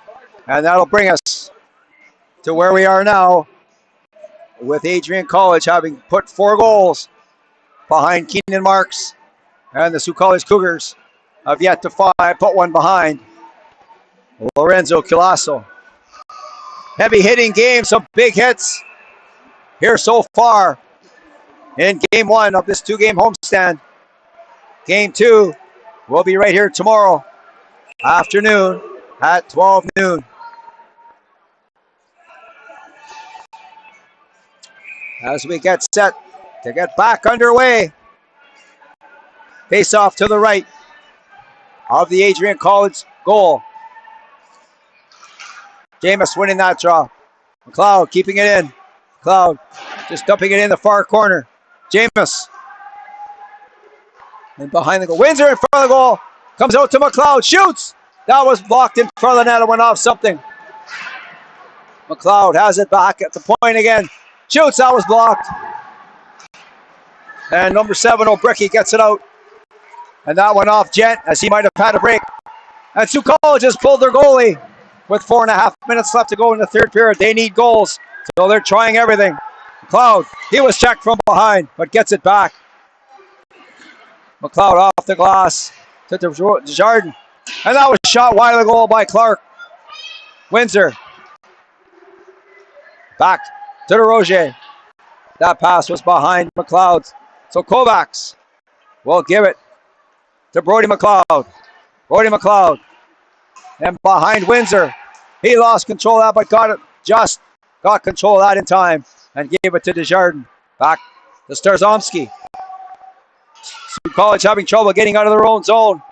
And that'll bring us to where we are now with Adrian College having put 4 goals behind Keenan Marks. And the Sault College Cougars have yet to put one behind Lorenzo Culasso. Heavy hitting game, some big hits here so far in game 1 of this 2-game homestand. Game 2 will be right here tomorrow afternoon at 12 noon. As we get set to get back underway. Face off to the right. of the Adrian College goal. Jameis winning that draw. McLeod keeping it in. McLeod just dumping it in the far corner. Jameis. And behind the goal. Windsor in front of the goal. Comes out to McLeod. Shoots. That was blocked in front of the net. It went off something. McLeod has it back at the point again. Shoots. That was blocked. And number 7, O'Bricky, gets it out. And that went off Gent as he might have had a break. And Sault College has pulled their goalie with 4.5 minutes left to go in the third period. They need goals, so they're trying everything. McLeod, he was checked from behind, but gets it back. McLeod off the glass to Desjardins. And that was shot wide of the goal by Clark. Windsor. Back to DeRoger. That pass was behind McLeod. So Kovacs will give it to Brody McLeod. Brody McLeod. And behind Windsor. He lost control of that, but got control of that in time and gave it to Desjardins. Back to Starzomski. Sault College having trouble getting out of their own zone.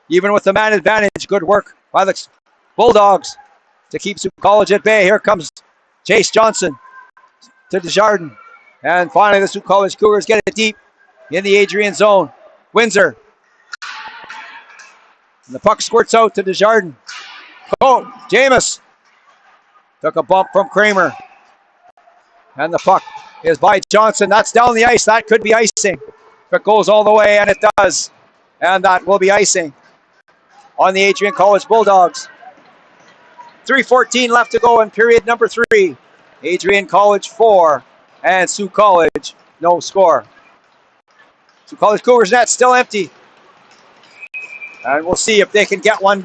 Even with the man advantage, good work by the Bulldogs to keep Sault College at bay. Here comes Chase Johnson to Desjardins. And finally, the Sault College Cougars get it deep in the Adrian zone. Windsor. And the puck squirts out to Desjardins. Oh, Jameis took a bump from Kramer. And the puck is by Johnson. That's down the ice. That could be icing. If it goes all the way, and it does. And that will be icing on the Adrian College Bulldogs. 3:14 left to go in period number 3. Adrian College 4 and Sault College no score. Sault College Cougars net still empty. And we'll see if they can get one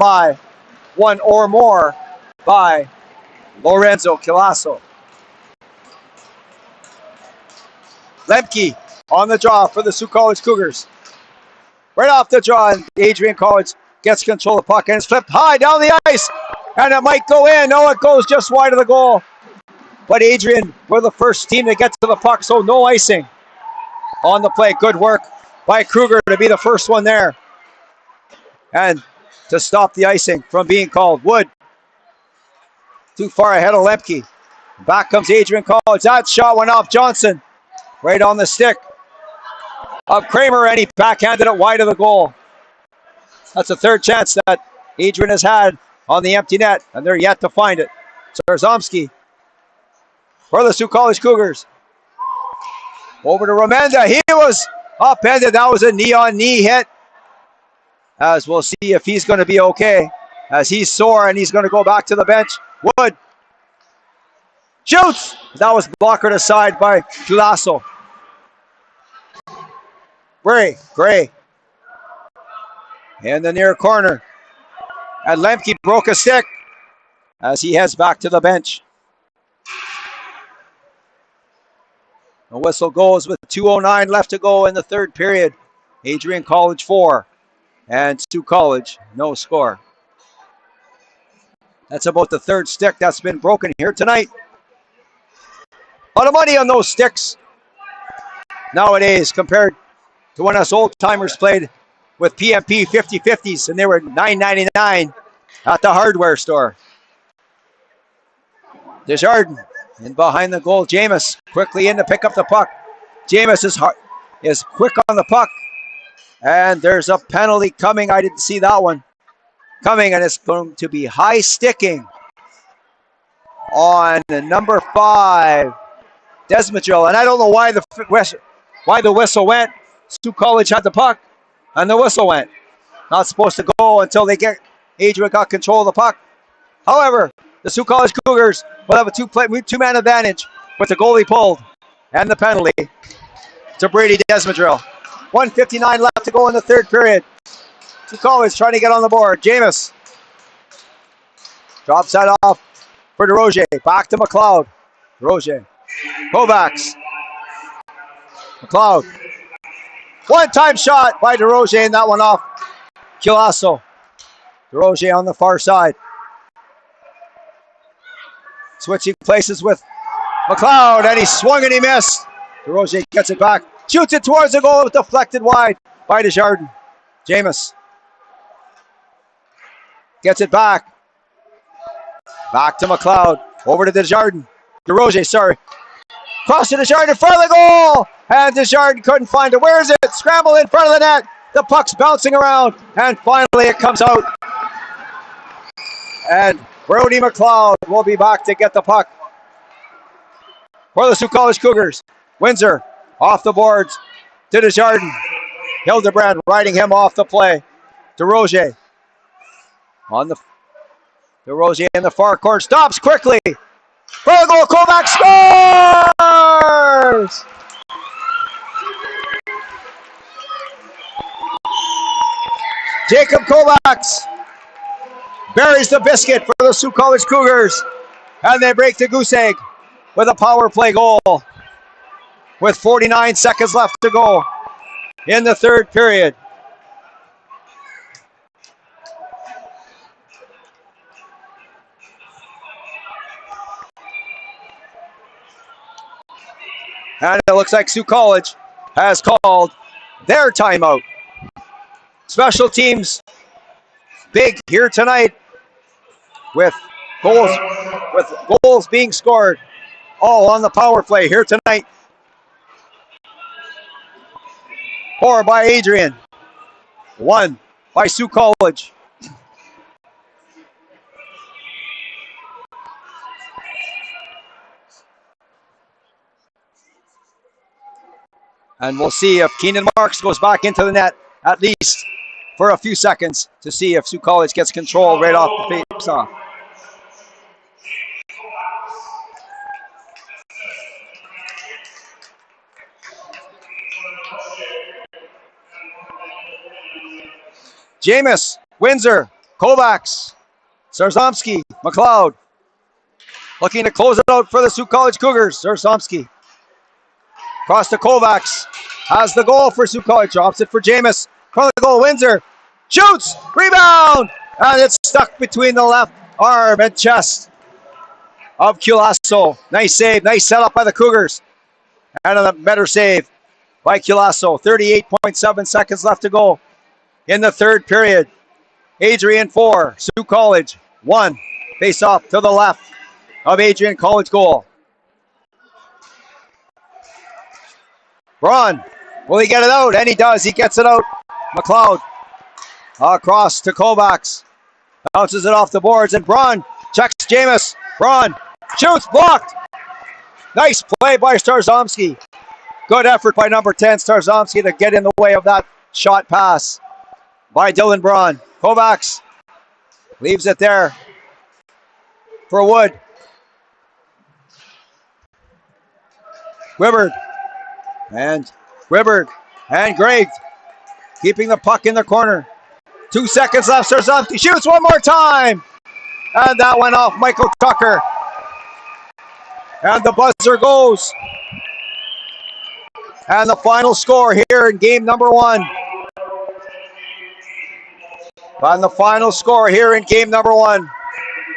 or more by Lorenzo Kilaso. Lemke on the draw for the Sault College Cougars. Right off the draw, and Adrian College gets control of the puck, and it's flipped high down the ice. And it might go in. No, it goes just wide of the goal. But Adrian were the first team to get to the puck, so no icing on the play. Good work by Kruger to be the first one there. And to stop the icing from being called. Wood too far ahead of Lemke. Back comes Adrian College. That shot went off Johnson. Right on the stick of Kramer, and he backhanded it wide of the goal. That's the third chance that Adrian has had on the empty net, and they're yet to find it. Starzomski for the Sault College Cougars. Over to Romenda. He was upended. That was a knee-on-knee hit. As we'll see if he's going to be okay, as he's sore and he's going to go back to the bench. Wood shoots. That was blockered aside by Kilaso. Gray in the near corner. And Lemke broke a stick as he heads back to the bench. The whistle goes with 2:09 left to go in the third period. Adrian College 4 and Sault College no score. That's about the third stick that's been broken here tonight. A lot of money on those sticks nowadays compared to when us old timers played with PMP 50/50s, and they were $9.99 at the hardware store. Desjardins and behind the goal. Jameis quickly in to pick up the puck. Jameis is quick on the puck, and there's a penalty coming. I didn't see that one coming, and it's going to be high sticking on number 5, Desmadrill. And I don't know why the whistle went. Sault College had the puck, and the whistle went. Not supposed to go until Adrian got control of the puck. However, the Sault College Cougars will have a two-man advantage with the goalie pulled and the penalty to Brady Desmadrill. 1:59 left to go in the third period. Sault College trying to get on the board. Jameis drops that off for DeRoger. Back to McLeod. DeRoger. Kovacs. McLeod. One-time shot by DeRoger, and that one off Kilaso. DeRoger on the far side. Switching places with McLeod, and he swung and he missed. DeRoger gets it back. Shoots it towards the goal, deflected wide by Desjardins. Jameis Gets it back. Back to McLeod. Over to Desjardins. DeRozier, sorry. Cross to Desjardins in front of the goal. And Desjardins couldn't find it. Where is it? Scramble in front of the net. The puck's bouncing around. And finally it comes out. And Brody McLeod will be back to get the puck for the Sault College Cougars. Windsor off the boards to Desjardins. Hildebrand riding him off the play. DeRozier on the DeRozier in the far corner, stops quickly. For the goal, Kovacs scores! Jacob Kovacs buries the biscuit for the Sault College Cougars, and they break the goose egg with a power play goal with 49 seconds left to go in the third period. And it looks like Sault College has called their timeout. Special teams big here tonight with goals being scored all on the power play here tonight. 4 by Adrian, 1 by Sault College. And we'll see if Keenan Marks goes back into the net at least for a few seconds to see if Sault College gets control right off the face-off. Jameis, Windsor, Kovacs, Zarzomski, McLeod. Looking to close it out for the Sault College Cougars. Zarzomski. Cross to Kovacs. Has the goal for Sault College. Drops it for Jameis. Front of the goal, Windsor. Shoots! Rebound! And it's stuck between the left arm and chest of Culasso. Nice save. Nice setup by the Cougars. And a better save by Culasso. 38.7 seconds left to go in the third period. Adrian 4, Sault College 1. Face off to the left of Adrian College goal. Braun, will he get it out? And he does. He gets it out. McLeod across to Kovacs. Bounces it off the boards, and Braun checks Jameis. Braun shoots, blocked. Nice play by Starzomski. Good effort by number 10, Starzomski, to get in the way of that shot pass by Dylan Braun. Kovacs leaves it there for Wood. Wibbard and Greg keeping the puck in the corner. 2 seconds left. Starzomski shoots one more time, and that went off Michael Tucker. And the buzzer goes. And the final score here in game number 1. On the final score here in game number 1,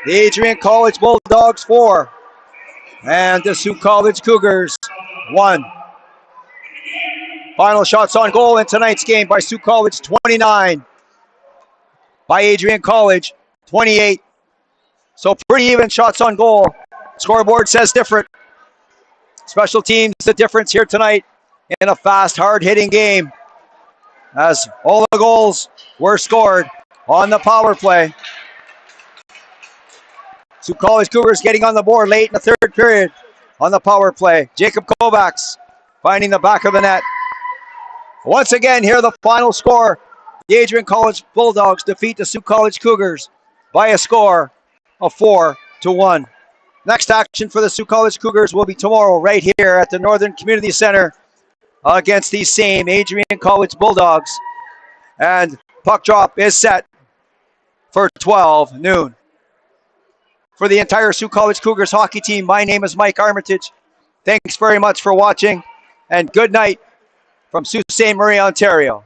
the Adrian College Bulldogs 4 and the Sault College Cougars 1. Final shots on goal in tonight's game by Sault College 29, by Adrian College 28. So pretty even shots on goal. Scoreboard says different. Special teams the difference here tonight in a fast, hard-hitting game, as all the goals were scored on the power play. Sault College Cougars getting on the board late in the third period on the power play. Jacob Kovacs finding the back of the net. Once again, here the final score. The Adrian College Bulldogs defeat the Sault College Cougars by a score of 4-1. Next action for the Sault College Cougars will be tomorrow right here at the Northern Community Center against these same Adrian College Bulldogs. And puck drop is set for 12 noon. For the entire Sault College Cougars hockey team, my name is Mike Armitage. Thanks very much for watching, and good night from Sault Ste. Marie, Ontario.